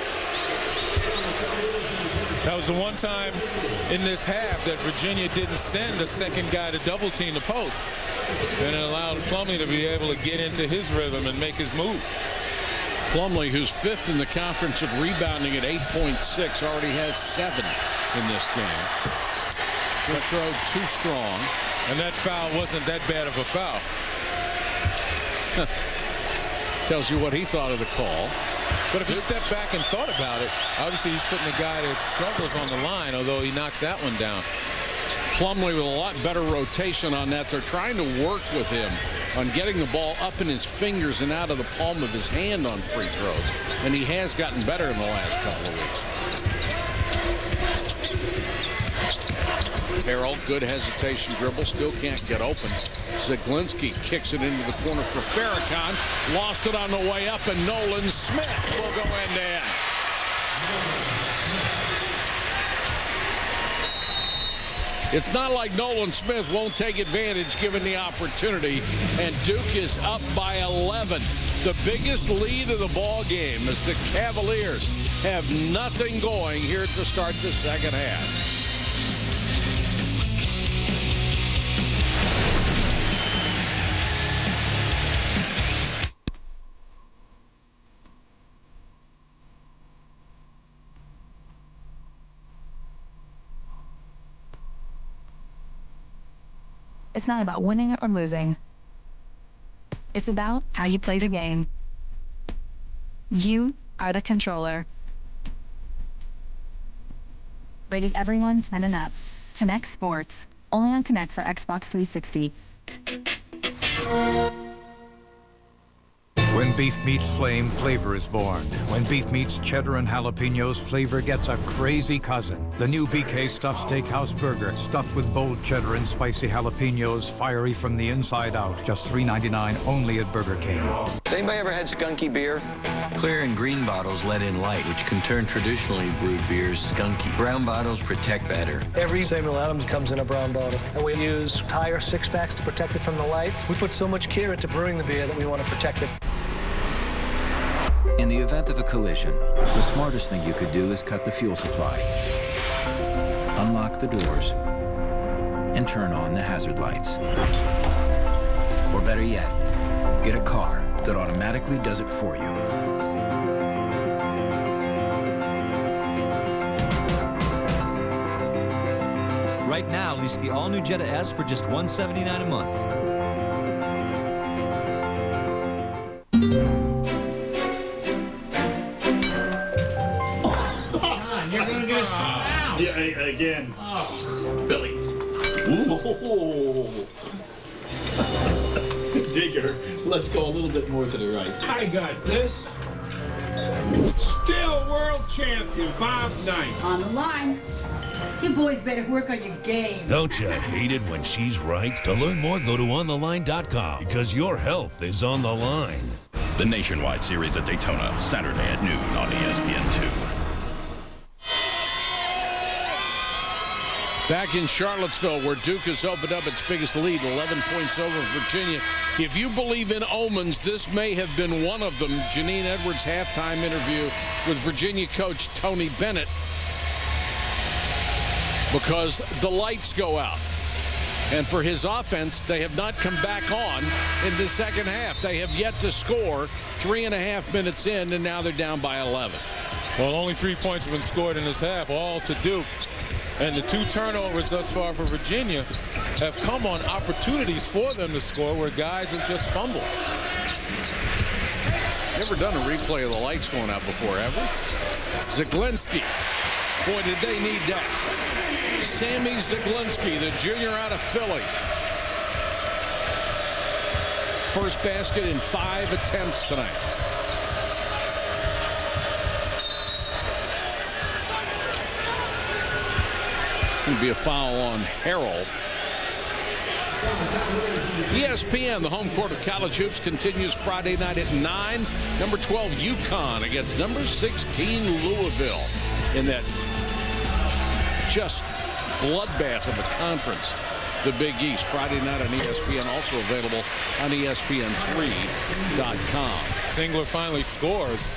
That was the one time in this half that Virginia didn't send a second guy to double team the post. And it allowed Plumlee to be able to get into his rhythm and make his move. Plumlee, who's 5th in the conference at rebounding at 8.6, already has 7 in this game. Free throw too strong. And that foul wasn't that bad of a foul. Tells you what he thought of the call. But if he stepped back and thought about it, obviously he's putting the guy that struggles on the line, although he knocks that one down. Plumlee with a lot better rotation on that. They're trying to work with him on getting the ball up in his fingers and out of the palm of his hand on free throws. And he has gotten better in the last couple of weeks. Harrell, good hesitation dribble, still can't get open. Zaglinski kicks it into the corner for Farrakhan. Lost it on the way up, and Nolan Smith will go end to end. It's not like Nolan Smith won't take advantage given the opportunity, and Duke is up by 11. The biggest lead of the ball game as the Cavaliers have nothing going here to start the second half. It's not about winning or losing. It's about how you play the game. You are the controller. Rated everyone 10 and up. Connect Sports. Only on Connect for Xbox 360. When beef meets flame, flavor is born. When beef meets cheddar and jalapenos, flavor gets a crazy cousin. The new BK Stuffed Steakhouse Burger, stuffed with bold cheddar and spicy jalapenos, fiery from the inside out. Just $3.99 only at Burger King. Has anybody ever had skunky beer? Clear and green bottles let in light, which can turn traditionally brewed beers skunky. Brown bottles protect better. Every Samuel Adams comes in a brown bottle, and we use tire six-packs to protect it from the light. We put so much care into brewing the beer that we want to protect it. In the event of a collision, the smartest thing you could do is cut the fuel supply, unlock the doors, and turn on the hazard lights. Or better yet, get a car that automatically does it for you. Right now, lease the all-new Jetta S for just $179 a month. You're going to get some out. Yeah, again. Oh, Billy. Digger, let's go a little bit more to the right. I got this. Still world champion, Bob Knight. On the line. You boys better work on your game. Don't you hate it when she's right? To learn more, go to ontheline.com, because your health is on the line. The Nationwide Series at Daytona, Saturday at noon on ESPN2. Back in Charlottesville, where Duke has opened up its biggest lead, 11 points over Virginia. If you believe in omens, this may have been one of them. Janine Edwards' halftime interview with Virginia coach Tony Bennett, because the lights go out. And for his offense, they have not come back on in the second half. They have yet to score 3.5 minutes in, and now they're down by 11. Well, only 3 points have been scored in this half, all to Duke. And the 2 turnovers thus far for Virginia have come on opportunities for them to score where guys have just fumbled. Never done a replay of the lights going out before, ever? Zaglinski. Boy, did they need that. Sammy Zaglinski, the junior out of Philly. First basket in 5 attempts tonight. Going to be a foul on Harrell. ESPN, the home court of college hoops, continues Friday night at 9. Number 12, UConn against number 16, Louisville, in that just bloodbath of a conference, the Big East. Friday night on ESPN, also available on ESPN3.com. Singler finally scores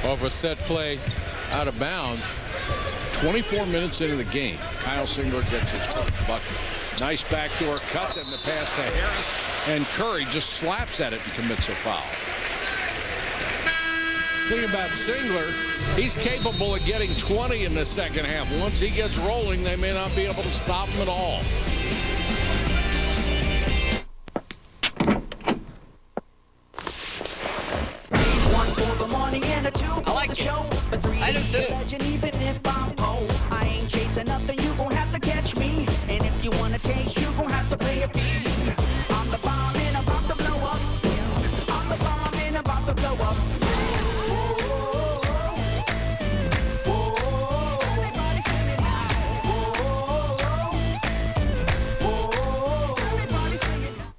off a set play out of bounds. 24 minutes into the game, Kyle Singler gets his first bucket. Nice backdoor cut, and the pass to Harris, and Curry just slaps at it and commits a foul. Thing about Singler, he's capable of getting 20 in the second half. Once he gets rolling, they may not be able to stop him at all. I like it. I do too. Even if I'm old, I ain't chasing nothing. You gon' have to catch me. And if you wanna taste, you gon' have to pay a fee. I'm the bomb and about to blow up. I'm the bomb and about to blow up.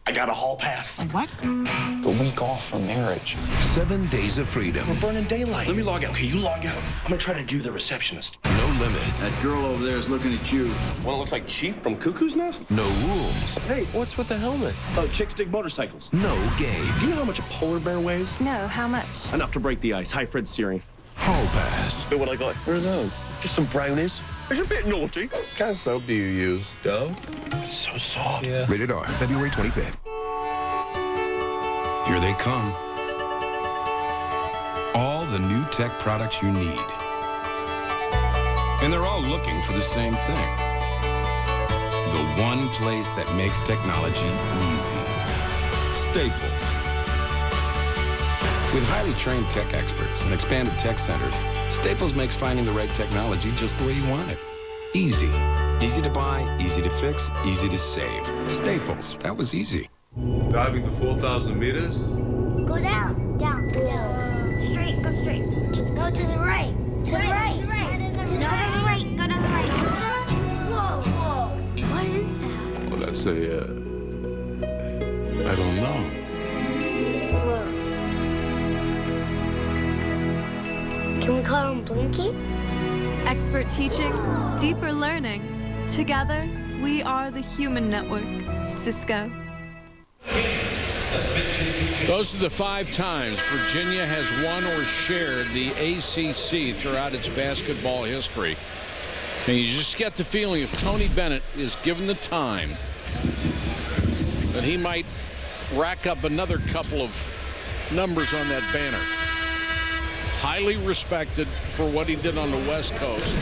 I got a hall pass. What? A week off from marriage. 7 days of freedom. We're burning daylight. Let me log out. Okay, you log out. I'm gonna try to do the receptionist. No limits. That girl over there is looking at you. One that looks like Chief from Cuckoo's Nest? No rules. Hey, what's with the helmet? Oh, chicks dig motorcycles. No game. Do you know how much a polar bear weighs? No, how much? Enough to break the ice. Hi, Fred Searing. Hall pass. Hey, what I got? What are those? Just some brownies. It's a bit naughty. What kind of soap do you use? Dove? It's so soft. Yeah. Rated R, February 25th. Here they come. All the new tech products you need. And they're all looking for the same thing. The the one place that makes technology easy. Staples. With highly trained tech experts and expanded tech centers, Staples makes finding the right technology just the way you want it. Easy. Easy to buy, easy to fix, easy to save. Staples. That was easy. Diving to 4,000 meters? Go down, down, down. Straight, go straight. Just go to the right. To the right. To the right. No, to the right. Go to the right. Whoa, whoa. What is that? Well, that's a, I don't know. Can we call him Blinky? Expert teaching, deeper learning. Together, we are the Human Network. Cisco. Those are the 5 times Virginia has won or shared the ACC throughout its basketball history. And you just get the feeling if Tony Bennett is given the time, that he might rack up another couple of numbers on that banner. Highly respected for what he did on the West Coast.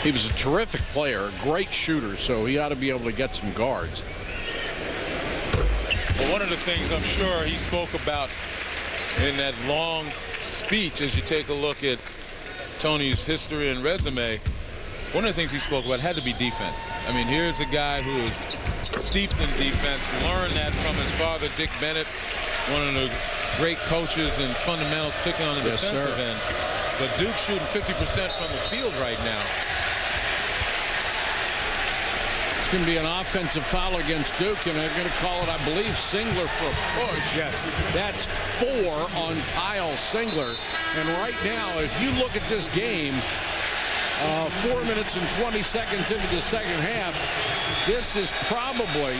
He was a terrific player, a great shooter, so he ought to be able to get some guards. Well, one of the things I'm sure he spoke about in that long speech, as you take a look at Tony's history and resume, one of the things he spoke about had to be defense. I mean, here's a guy who is steeped in defense, learned that from his father, Dick Bennett, one of the great coaches and fundamentals, particularly on the defensive end. But Duke's shooting 50% from the field right now. It's going to be an offensive foul against Duke, and they're going to call it, I believe, Singler for a push. Yes. That's 4 on Kyle Singler. And right now, if you look at this game, 4 minutes and 20 seconds into the second half, this is probably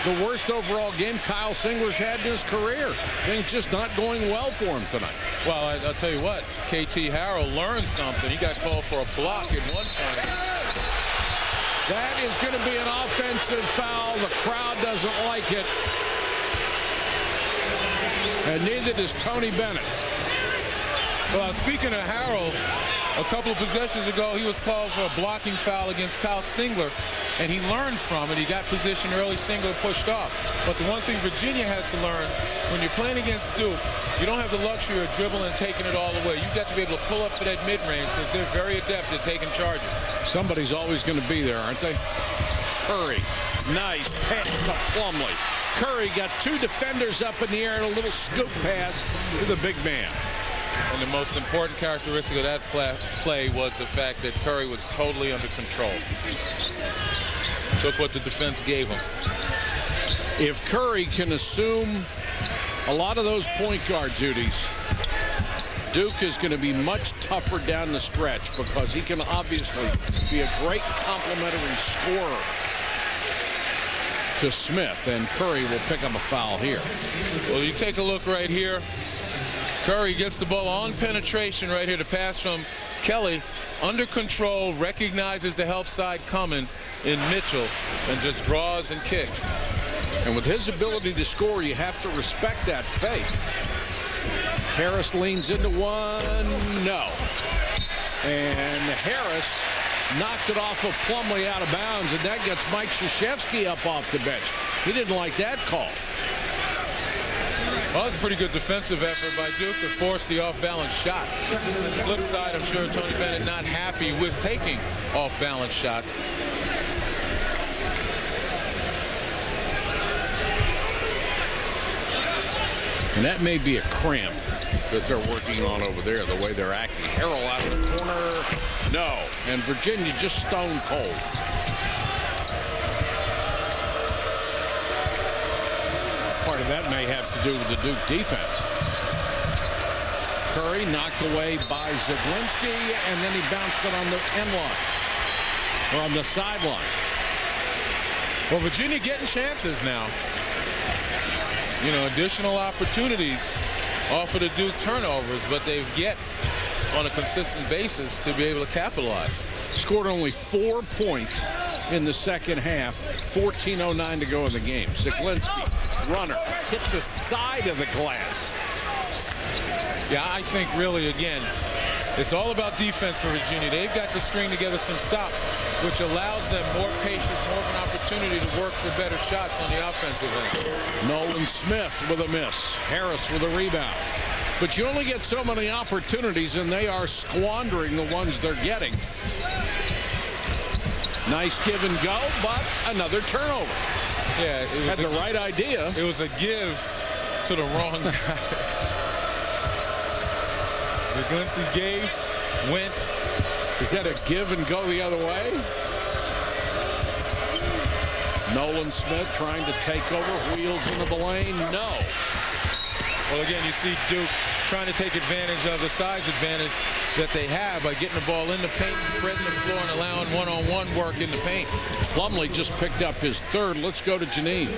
the worst overall game Kyle Singler's had in his career. Things just not going well for him tonight. Well, I'll tell you what, KT Harrell learned something. He got called for a block at one point. That is going to be an offensive foul. The crowd doesn't like it. And neither does Tony Bennett. Well, speaking of Harrell, a couple of possessions ago, he was called for a blocking foul against Kyle Singler, and he learned from it. He got position early, Singler pushed off. But the one thing Virginia has to learn, when you're playing against Duke, you don't have the luxury of dribbling and taking it all the way. You've got to be able to pull up for that mid-range because they're very adept at taking charges. Somebody's always going to be there, aren't they? Curry. Nice pass to Plumlee. Curry got 2 defenders up in the air and a little scoop pass to the big man. And the most important characteristic of that play was the fact that Curry was totally under control. Took what the defense gave him. If Curry can assume a lot of those point guard duties, Duke is going to be much tougher down the stretch because he can obviously be a great complementary scorer to Smith, and Curry will pick up a foul here. Well, you take a look right here. Curry gets the ball on penetration right here. The pass from Kelly, under control, recognizes the help side coming in Mitchell, and just draws and kicks. And with his ability to score, you have to respect that fake. Harris leans into one. No. And Harris knocked it off of Plumlee out of bounds, and that gets Mike Krzyzewski up off the bench. He didn't like that call. Well, it's a pretty good defensive effort by Duke to force the off-balance shot. The flip side, I'm sure Tony Bennett not happy with taking off-balance shots. And that may be a cramp that they're working on over there, the way they're acting. Harrell out of the corner. No. And Virginia just stone cold. Part of that may have to do with the Duke defense. Curry knocked away by Zaglinski, and then he bounced it on the end line, or on the sideline. Well, Virginia getting chances now. You know, additional opportunities off of the Duke turnovers, but they've yet on a consistent basis to be able to capitalize. Scored only 4 points in the second half. 14:09 to go in the game. Zaglinski, runner, hit the side of the glass. Yeah, I think really, again, It's all about defense for Virginia. They've got to string together some stops, which allows them more patience, more of an opportunity to work for better shots on the offensive end. Nolan Smith with a miss. Harris with a rebound. But you only get so many opportunities, and they are squandering the ones they're getting. Nice give and go, but another turnover. Yeah, it was had the right idea. It was a give to the wrong guy. Zaglinski gave, went. Is that a give and go the other way? Nolan Smith trying to take over, wheels into the lane. No. Well, again, you see Duke trying to take advantage of the size advantage that they have by getting the ball in the paint, spreading the floor, and allowing one-on-one work in the paint. Plumlee just picked up his third. Let's go to Janine.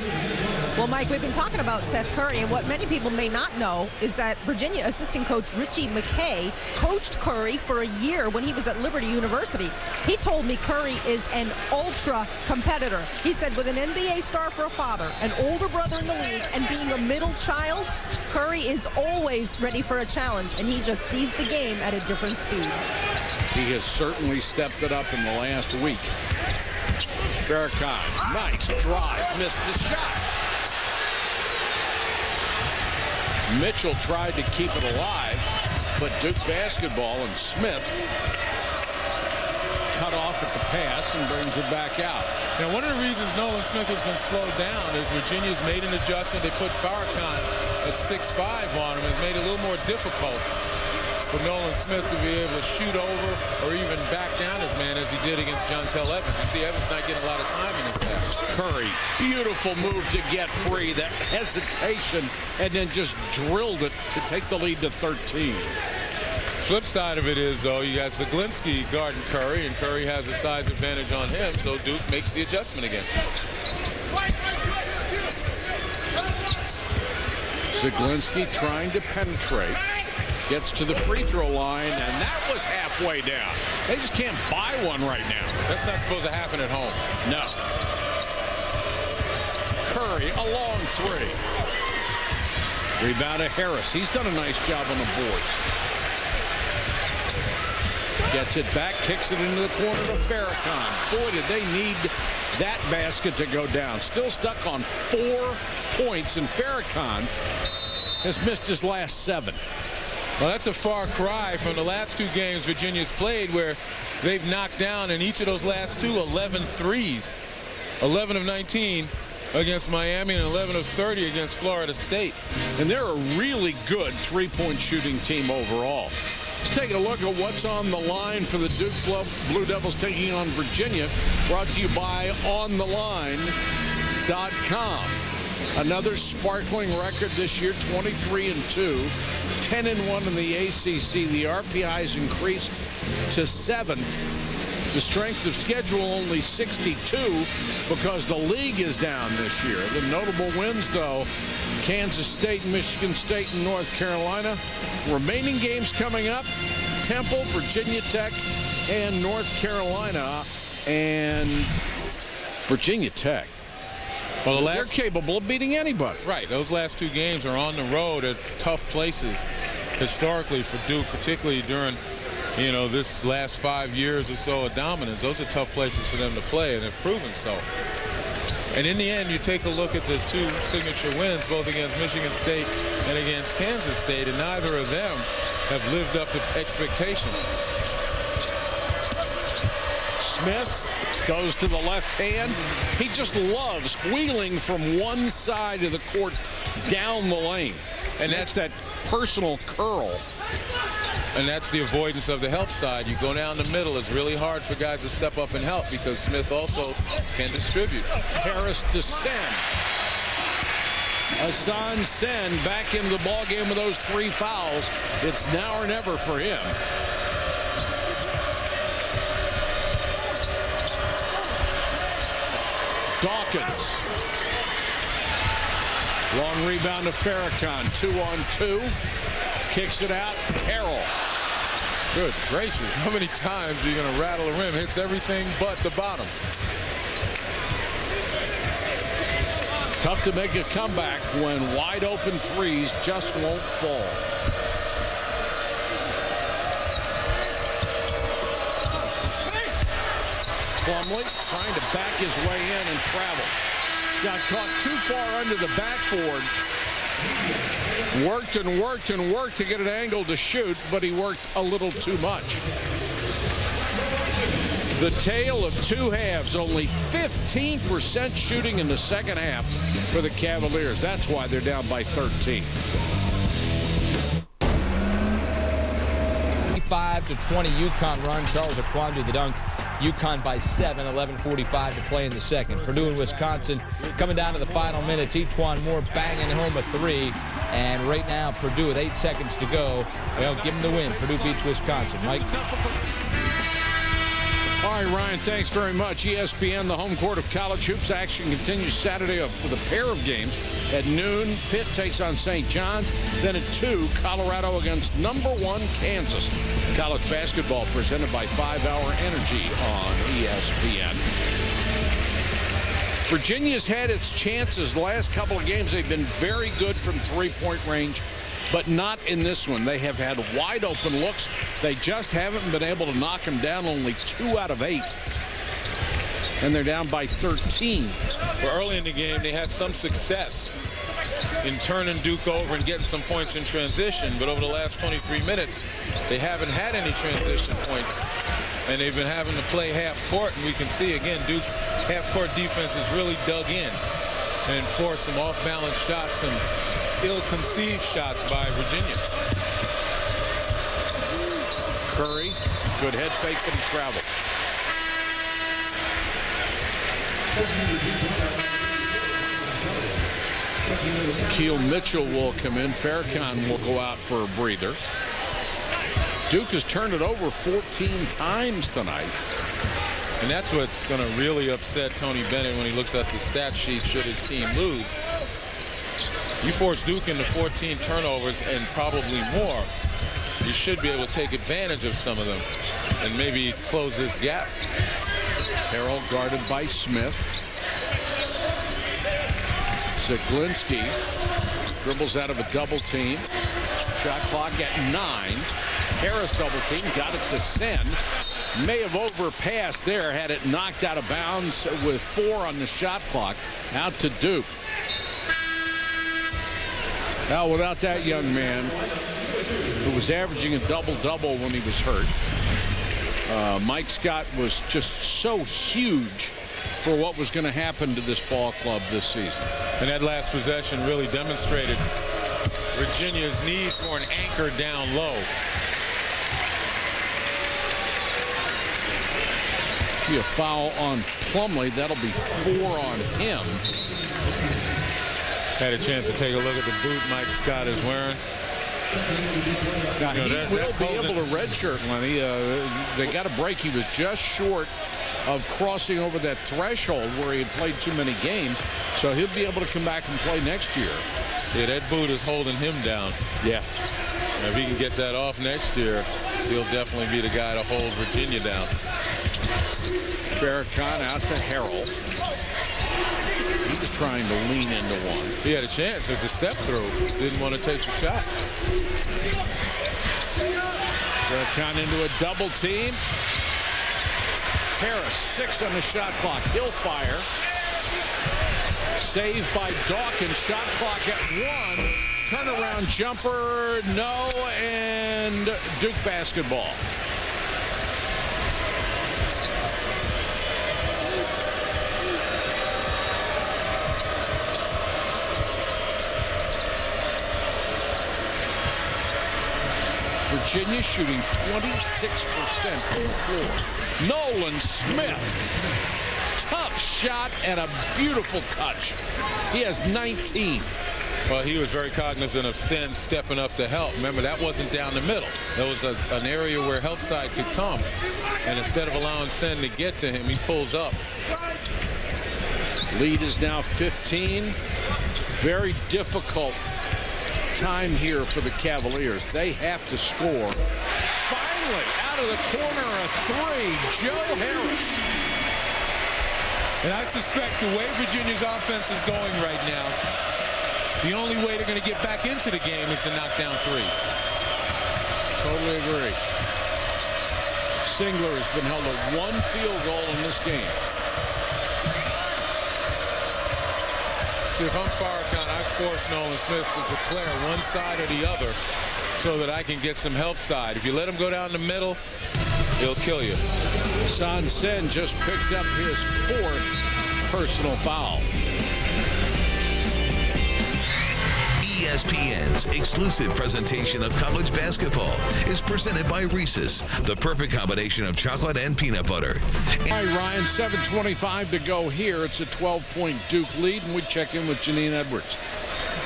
Well, Mike, we've been talking about Seth Curry, and what many people may not know is that Virginia assistant coach Richie McKay coached Curry for a year when he was at Liberty University. He told me Curry is an ultra competitor. He said with an NBA star for a father, an older brother in the league, and being a middle child, Curry is always ready for a challenge, and he just sees the game at a different speed. He has certainly stepped it up in the last week. Farrakhan, nice drive, missed the shot. Mitchell tried to keep it alive, but Duke basketball, and Smith cut off at the pass and brings it back out. Now, one of the reasons Nolan Smith has been slowed down is Virginia's made an adjustment. They put Farrakhan at 6'5" on him. It's made it a little more difficult for Nolan Smith to be able to shoot over or even back down his man as he did against Jontel Evans. You see Evans not getting a lot of time in his half. Curry, beautiful move to get free. That hesitation, and then just drilled it to take the lead to 13. Flip side of it is, though, you got Zaglinski guarding Curry, and Curry has a size advantage on him, so Duke makes the adjustment again. Zaglinski trying to penetrate. Gets to the free throw line, and that was halfway down. They just can't buy one right now. That's not supposed to happen at home. No. Curry, a long three. Rebound to Harris. He's done a nice job on the boards. Gets it back, kicks it into the corner to Farrakhan. Boy, did they need that basket to go down. Still stuck on 4 points, and Farrakhan has missed his last 7. Well, that's a far cry from the last 2 games Virginia's played, where they've knocked down in each of those last 2 11 threes. 11 of 19 against Miami and 11 of 30 against Florida State. And they're a really good three-point shooting team overall. Let's take a look at what's on the line for the Duke Blue Devils taking on Virginia. Brought to you by OnTheLine.com. Another sparkling record this year, 23-2, 10-1 in the ACC. The RPI's increased to 7th. The strength of schedule only 62 because the league is down this year. The notable wins, though, Kansas State, Michigan State, and North Carolina. Remaining games coming up, Temple, Virginia Tech, and North Carolina. And Virginia Tech. Well, they're capable of beating anybody. Right. Those last 2 games are on the road at tough places historically for Duke, particularly during, this last 5 years or so of dominance. Those are tough places for them to play, and have proven so. And in the end, you take a look at the 2 signature wins, both against Michigan State and against Kansas State, and neither of them have lived up to expectations. Smith goes to the left hand. He just loves wheeling from one side of the court down the lane. And that's that personal curl. And that's the avoidance of the help side. You go down the middle. It's really hard for guys to step up and help because Smith also can distribute. Harris to Sen. Hassan Sen back into the ballgame with those 3 fouls. It's now or never for him. Dawkins. Long rebound to Farrakhan. 2-on-2. Kicks it out. Harrell. Good gracious. How many times are you going to rattle a rim? Hits everything but the bottom. Tough to make a comeback when wide open threes just won't fall. Plumlee trying to back his way in and travel. Got caught too far under the backboard. Worked and worked and worked to get an angle to shoot, but he worked a little too much. The tale of two halves, only 15% shooting in the second half for the Cavaliers. That's why they're down by 13. 5-20 UConn run. Charles Aquandu the dunk. UConn by 7, 11:45 to play in the second. Purdue and Wisconsin coming down to the final minutes. Etuan Moore banging home a 3. And right now, Purdue with 8 seconds to go. Well, give them the win. Purdue beats Wisconsin. Mike? All right, Ryan, thanks very much. ESPN, the home court of college hoops action continues Saturday with a pair of games. At noon, Pitt takes on St. John's. Then at 2, Colorado against #1 Kansas. College basketball presented by 5 Hour Energy on ESPN. Virginia's had its chances. The last couple of games, they've been very good from three-point range, but not in this one. They have had wide open looks. They just haven't been able to knock them down. Only 2 out of 8. And they're down by 13. Well, early in the game, they had some success in turning Duke over and getting some points in transition. But over the last 23 minutes, they haven't had any transition points. And they've been having to play half court. And we can see, again, Duke's half-court defense has really dug in and forced some off-balance shots and ill-conceived shots by Virginia. Curry, good head fake, but he traveled. Keel Mitchell will come in. Farrakhan will go out for a breather. Duke has turned it over 14 times tonight. And that's what's going to really upset Tony Bennett when he looks at the stat sheet should his team lose. You force Duke into 14 turnovers and probably more. You should be able to take advantage of some of them and maybe close this gap. Harrell guarded by Smith. Zaglinski dribbles out of a double team. Shot clock at 9. Harris double team, got it to Sen. May have overpassed there, had it knocked out of bounds with 4 on the shot clock. Out to Duke. Now, without that young man, who was averaging a double-double when he was hurt, Mike Scott was just so huge for what was going to happen to this ball club this season. And that last possession really demonstrated Virginia's need for an anchor down low. Be a foul on Plumlee. That'll be 4 on him. Had a chance to take a look at the boot Mike Scott is wearing. Now, he will be able to redshirt, Lenny. They got a break. He was just short of crossing over that threshold where he had played too many games. So he'll be able to come back and play next year. Yeah, that boot is holding him down. Yeah. And if he can get that off next year, he'll definitely be the guy to hold Virginia down. Farrakhan out to Harrell. He was trying to lean into one. He had a chance at the step through. Didn't want to take the shot. Farrakhan into a double team. Harris, 6 on the shot clock. He'll fire. Saved by Dawkins. Shot clock at 1. Turnaround jumper, no, and Duke basketball. Virginia shooting 26% from the floor. Nolan Smith. Tough shot and a beautiful touch. He has 19. Well, he was very cognizant of Sen stepping up to help. Remember, that wasn't down the middle. That was an area where help side could come. And instead of allowing Sen to get to him, he pulls up. Lead is now 15. Very difficult time here for the Cavaliers. They have to score. Finally, out of the corner, a 3. Joe Harris. And I suspect the way Virginia's offense is going right now, the only way they're going to get back into the game is to knock down threes. Totally agree. Singler has been held to 1 field goal in this game. See, if I'm Farrakhan, I force Nolan Smith to declare one side or the other so that I can get some help side. If you let him go down the middle, he'll kill you. Son Sen just picked up his 4th personal foul. ESPN's exclusive presentation of college basketball is presented by Reese's, the perfect combination of chocolate and peanut butter. All right, Ryan, 7:25 to go here. It's a 12-point Duke lead, and we check in with Janine Edwards.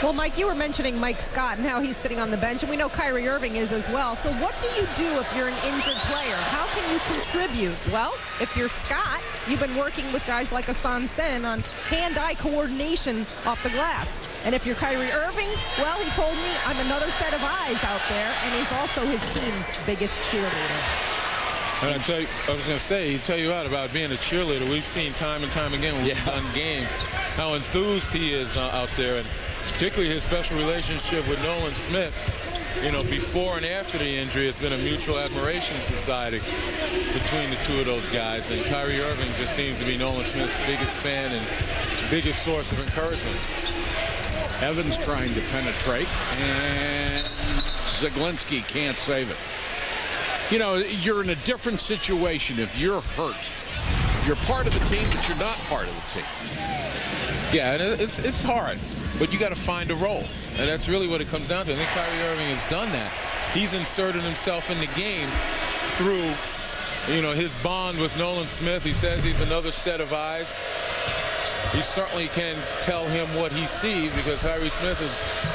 Well, Mike, you were mentioning Mike Scott and how he's sitting on the bench, and we know Kyrie Irving is as well. So what do you do if you're an injured player? How can you contribute? Well, if you're Scott, you've been working with guys like Hassan Sen on hand-eye coordination off the glass. And if you're Kyrie Irving, well, he told me, I'm another set of eyes out there, and he's also his team's biggest cheerleader. And I was going to say, he'd tell you about being a cheerleader. We've seen time and time again when we've done games how enthused he is out there, and particularly his special relationship with Nolan Smith. You know, before and after the injury, it's been a mutual admiration society between the two of those guys. And Kyrie Irving just seems to be Nolan Smith's biggest fan and biggest source of encouragement. Evans trying to penetrate, and Zaglinski can't save it. You know, you're in a different situation if you're hurt. You're part of the team, but you're not part of the team. Yeah, and it's hard, but you got to find a role. And that's really what it comes down to. I think Kyrie Irving has done that. He's inserted himself in the game through, you know, his bond with Nolan Smith. He says he's another set of eyes. He certainly can tell him what he sees because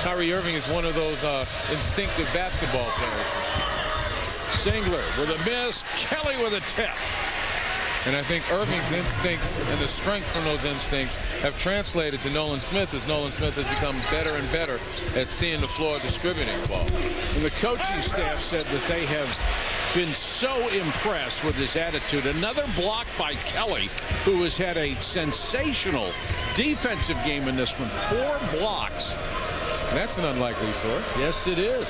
Kyrie Irving is one of those instinctive basketball players. Singler with a miss, Kelly with a tip. And I think Irving's instincts and the strength from those instincts have translated to Nolan Smith as Nolan Smith has become better and better at seeing the floor distributing the ball. And the coaching staff said that they have been so impressed with his attitude. Another block by Kelly, who has had a sensational defensive game in this one. 4 blocks. That's an unlikely source. Yes, it is.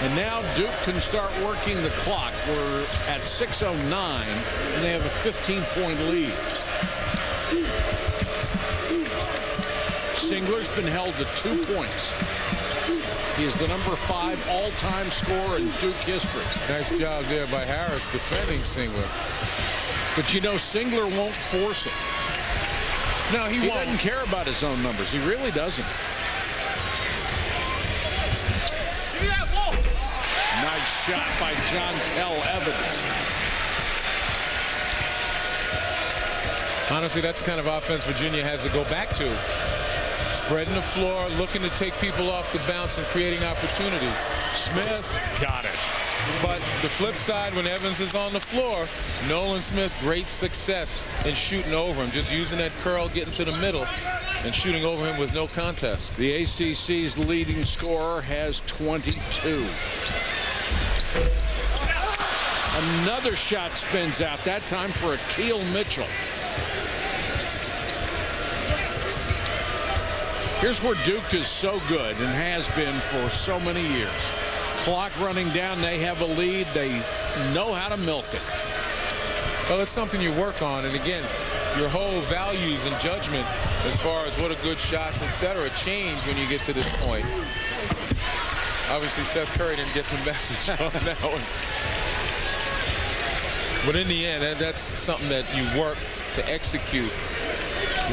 And now Duke can start working the clock. We're at 6:09, and they have a 15-point lead. Singler's been held to 2 points. He is the number 5 all-time scorer in Duke history. Nice job there by Harris defending Singler. But you know, Singler won't force it. No, he won't. Doesn't care about his own numbers. He really doesn't. Nice shot by Jontel Evans. Honestly, that's the kind of offense Virginia has to go back to. Spreading the floor, looking to take people off the bounce and creating opportunity. Smith got it. But the flip side, when Evans is on the floor, Nolan Smith, great success in shooting over him. Just using that curl, getting to the middle, and shooting over him with no contest. The ACC's leading scorer has 22. Another shot spins out, that time for Akeel Mitchell. Here's where Duke is so good and has been for so many years. Clock running down, they have a lead. They know how to milk it. Well, it's something you work on. And again, your whole values and judgment as far as what are good shots, etc., change when you get to this point. Obviously, Seth Curry didn't get the message on that one. But in the end, that's something that you work to execute,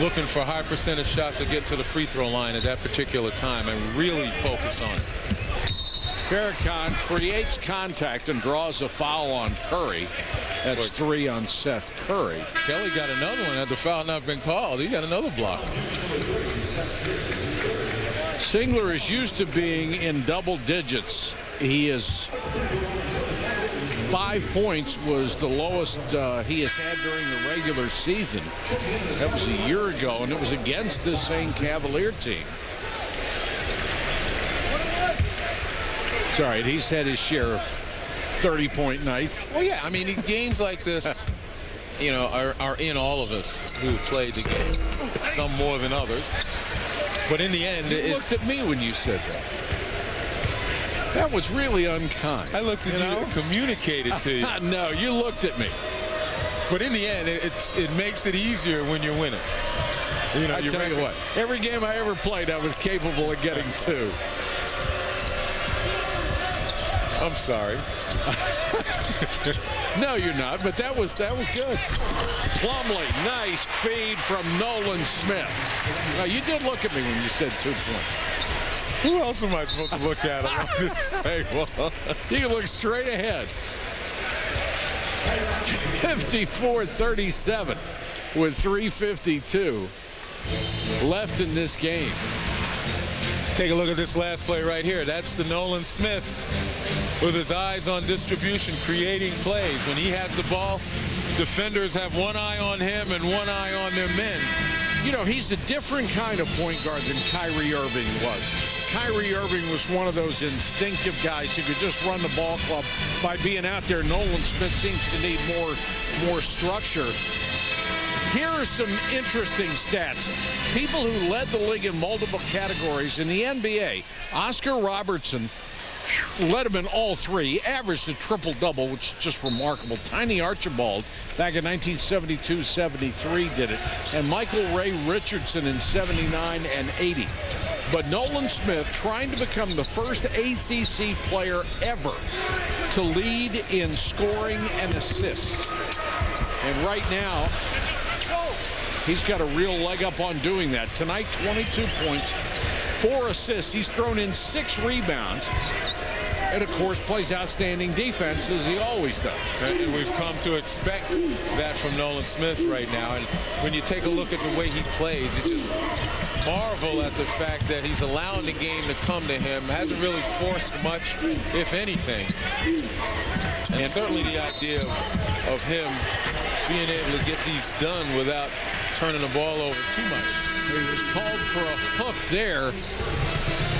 looking for high percentage shots to get to the free throw line at that particular time and really focus on it. Farrakhan creates contact and draws a foul on Curry. That's 3 on Seth Curry. Kelly got another one. Had the foul not been called, he got another block. Singler is used to being in double digits. He is 5 points was the lowest he has had during the regular season. That was a year ago, and it was against this same Cavalier team. Sorry, he's had his share of 30-point nights. Well, yeah, I mean, games like this, you know, are in all of us who played the game, some more than others. But in the end, you looked at me when you said that. That was really unkind. I looked at you and communicated to you. No, you looked at me. But in the end, it makes it easier when you're winning. You know, I tell you what, every game I ever played, I was capable of getting 2. I'm sorry. No, you're not, but that was good. Plumlee, nice feed from Nolan Smith. Now, you did look at me when you said 2 points. Who else am I supposed to look at on this table? You can look straight ahead. 54-37 with 3:52 left in this game. Take a look at this last play right here. That's the Nolan Smith with his eyes on distribution, creating plays. When he has the ball, defenders have one eye on him and one eye on their men. You know, he's a different kind of point guard than Kyrie Irving was. Kyrie Irving was one of those instinctive guys who could just run the ball club by being out there. Nolan Smith seems to need more structure. Here are some interesting stats. People who led the league in multiple categories in the NBA. Oscar Robertson led him in all 3, averaged a triple-double, which is just remarkable. Tiny Archibald back in 1972-73 did it. And Michael Ray Richardson in 79 and 80. But Nolan Smith trying to become the first ACC player ever to lead in scoring and assists. And right now, he's got a real leg up on doing that. Tonight, 22 points, 4 assists. He's thrown in 6 rebounds. And, of course, plays outstanding defense, as he always does. And we've come to expect that from Nolan Smith right now. And when you take a look at the way he plays, you just marvel at the fact that he's allowing the game to come to him. Hasn't really forced much, if anything. And certainly the idea of him being able to get these done without turning the ball over too much. He was called for a hook there.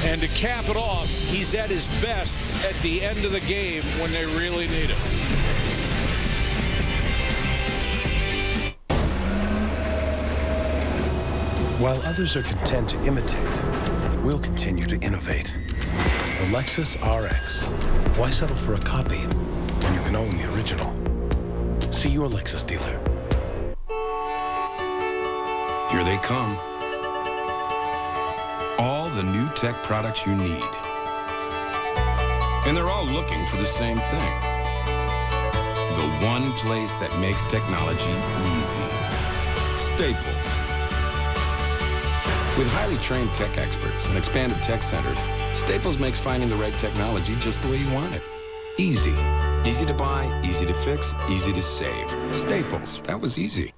And to cap it off, he's at his best at the end of the game when they really need it. While others are content to imitate, we'll continue to innovate. The Lexus RX. Why settle for a copy when you can own the original? See your Lexus dealer. Here they come. All the new tech products you need. And they're all looking for the same thing. The one place that makes technology easy. Staples. With highly trained tech experts and expanded tech centers, Staples makes finding the right technology just the way you want it. Easy. Easy to buy, easy to fix, easy to save. Staples. That was easy.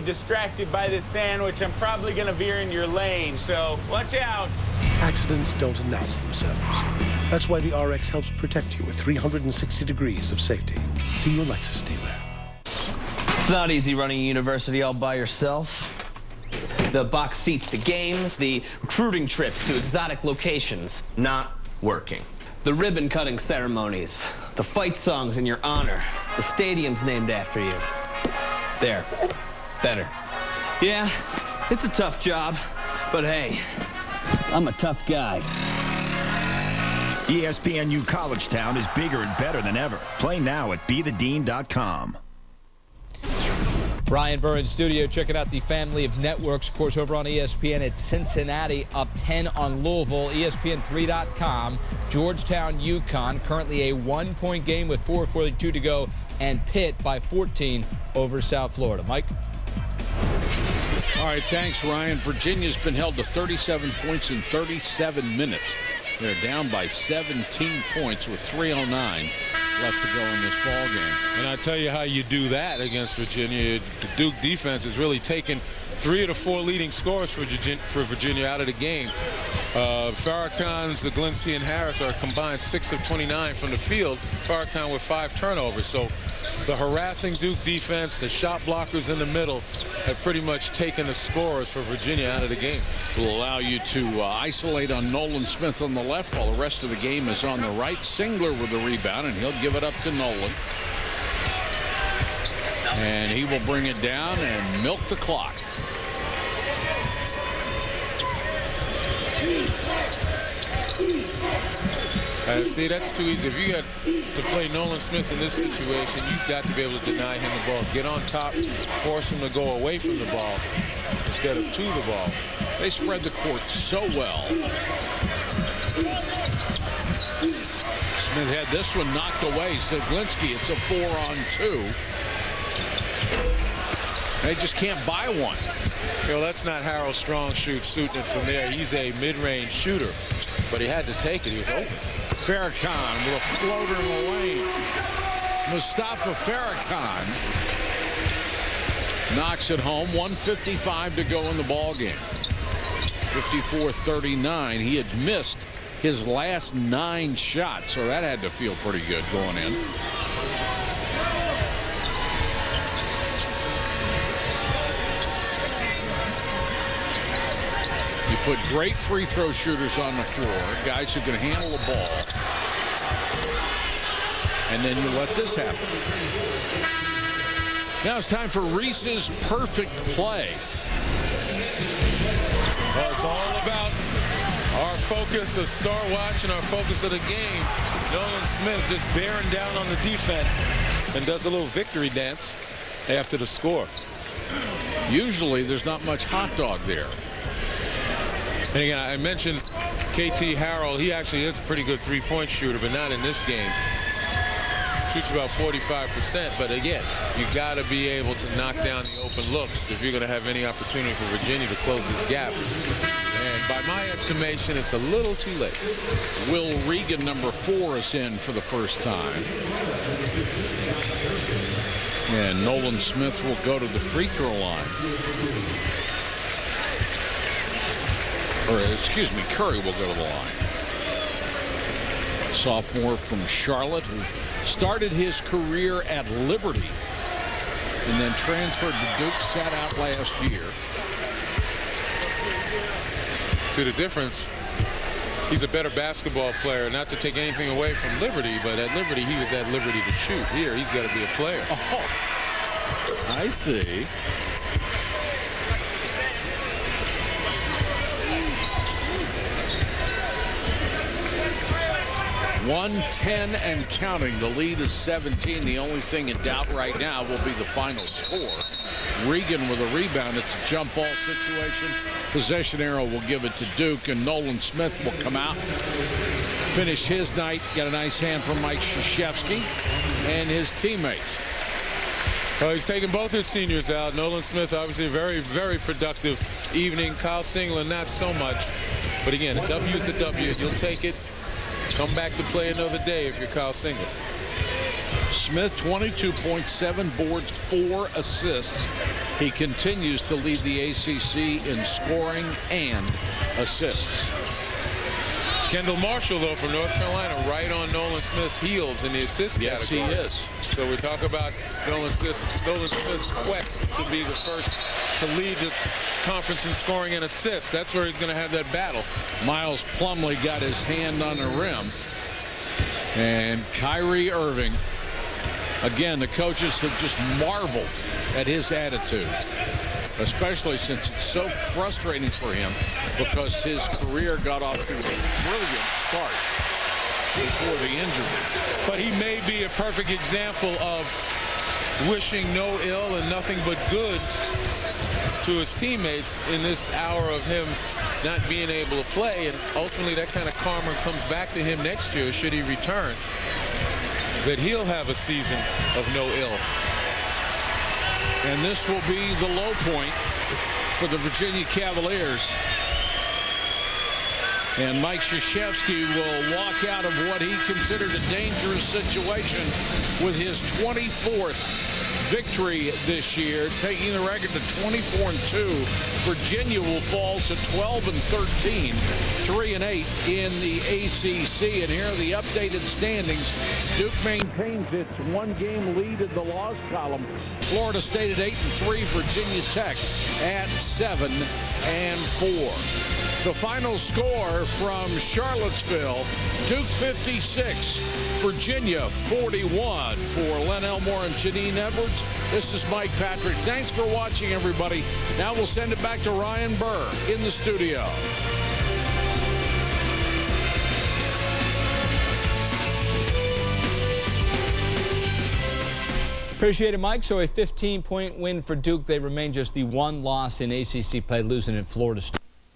Distracted by this sandwich, I'm probably going to veer into your lane, so watch out. Accidents don't announce themselves. That's why the RX helps protect you with 360 degrees of safety. See your Lexus dealer. It's not easy running a university all by yourself. The box seats to games, the recruiting trips to exotic locations, not working. The ribbon-cutting ceremonies, the fight songs in your honor, the stadiums named after you. There. Better. Yeah, it's a tough job, but hey, I'm a tough guy. ESPNU Collegetown is bigger and better than ever. Play now at BeTheDean.com. Brian Burr in studio, checking out the family of networks. Of course, over on ESPN, it's Cincinnati up 10 on Louisville. ESPN3.com. Georgetown, UConn, currently a 1-point game with 4:42 to go, and Pitt by 14 over South Florida. Mike? All right, thanks, Ryan. Virginia's been held to 37 points in 37 minutes. They're down by 17 points with 3:09 left to go in this ball game. And I tell you how you do that against Virginia. The Duke defense has really taken 3 of the 4 leading scorers for Virginia out of the game. Farrakhan, Zaglinski, and Harris are combined 6 of 29 from the field. Farrakhan with 5 turnovers. So the harassing Duke defense, the shot blockers in the middle, have pretty much taken the scorers for Virginia out of the game. Will allow you to isolate on Nolan Smith on the left while the rest of the game is on the right. Singler with the rebound, and he'll give it up to Nolan. And he will bring it down and milk the clock. See, that's too easy. If you got to play Nolan Smith in this situation, you've got to be able to deny him the ball. Get on top, force him to go away from the ball instead of to the ball. They spread the court so well. Smith had this one knocked away. Zaglinski, it's a 4-on-2. They just can't buy one. You know, that's not Harold Strong's shooting it from there. He's a mid-range shooter, but he had to take it. He was open. Farrakhan with a floater in the lane. Mustafa Farrakhan knocks it home. 1:55 to go in the ball game. 54-39. He had missed his last 9 shots, so that had to feel pretty good going in. You put great free throw shooters on the floor, guys who can handle the ball, and then you let this happen. Now it's time for Reese's Perfect Play. Well, it's all about our focus of Star Watch and our focus of the game. Nolan Smith just bearing down on the defense and does a little victory dance after the score. Usually there's not much hot dog there. And again, I mentioned KT Harrell. He actually is a pretty good three-point shooter, but not in this game. Shoots about 45%, but again, you got to be able to knock down the open looks if you're going to have any opportunity for Virginia to close this gap. And by my estimation, it's a little too late. Will Regan, number 4, is in for the first time. And Nolan Smith will go to the free throw line. Or, excuse me, Curry will go to the line. Sophomore from Charlotte, who started his career at Liberty and then transferred to Duke, sat out last year. See the difference? He's a better basketball player, not to take anything away from Liberty, but at Liberty, he was at liberty to shoot. Here, he's got to be a player. Oh, I see. 1:10 and counting. The lead is 17. The only thing in doubt right now will be the final score. Regan with a rebound. It's a jump ball situation. Possession arrow will give it to Duke, and Nolan Smith will come out, finish his night. Got a nice hand from Mike Krzyzewski and his teammates. Well, he's taking both his seniors out. Nolan Smith, obviously, a very, very productive evening. Kyle Singler, not so much. But again, a W is a W. You'll take it. Come back to play another day if you're Kyle Singler. Smith, 22.7 boards, 4 assists. He continues to lead the ACC in scoring and assists. Kendall Marshall, though, from North Carolina, right on Nolan Smith's heels in the assist category. Yes, he is. So we talk about Nolan Smith's quest to be the first to lead the conference in scoring and assists. That's where he's going to have that battle. Miles Plumlee got his hand on the rim. And Kyrie Irving, again, the coaches have just marveled at his attitude, especially since it's so frustrating for him because his career got off to a brilliant start before the injury. But he may be a perfect example of wishing no ill and nothing but good to his teammates in this hour of him not being able to play, and ultimately that kind of karma comes back to him next year should he return, that he'll have a season of no ill. And this will be the low point for the Virginia Cavaliers. And Mike Krzyzewski will walk out of what he considered a dangerous situation with his 24th victory this year, taking the record to 24-2. Virginia will fall to 12-13, 3-8 in the ACC. And here are the updated standings. Duke maintains its one-game lead in the loss column. Florida State at 8-3, Virginia Tech at 7-4. The final score from Charlottesville, Duke 56, Virginia 41. For Len Elmore and Janine Edwards, this is Mike Patrick. Thanks for watching, everybody. Now we'll send it back to Ryan Burr in the studio. Appreciate it, Mike. So a 15-point win for Duke. They remain just the one loss in ACC play, losing at Florida State.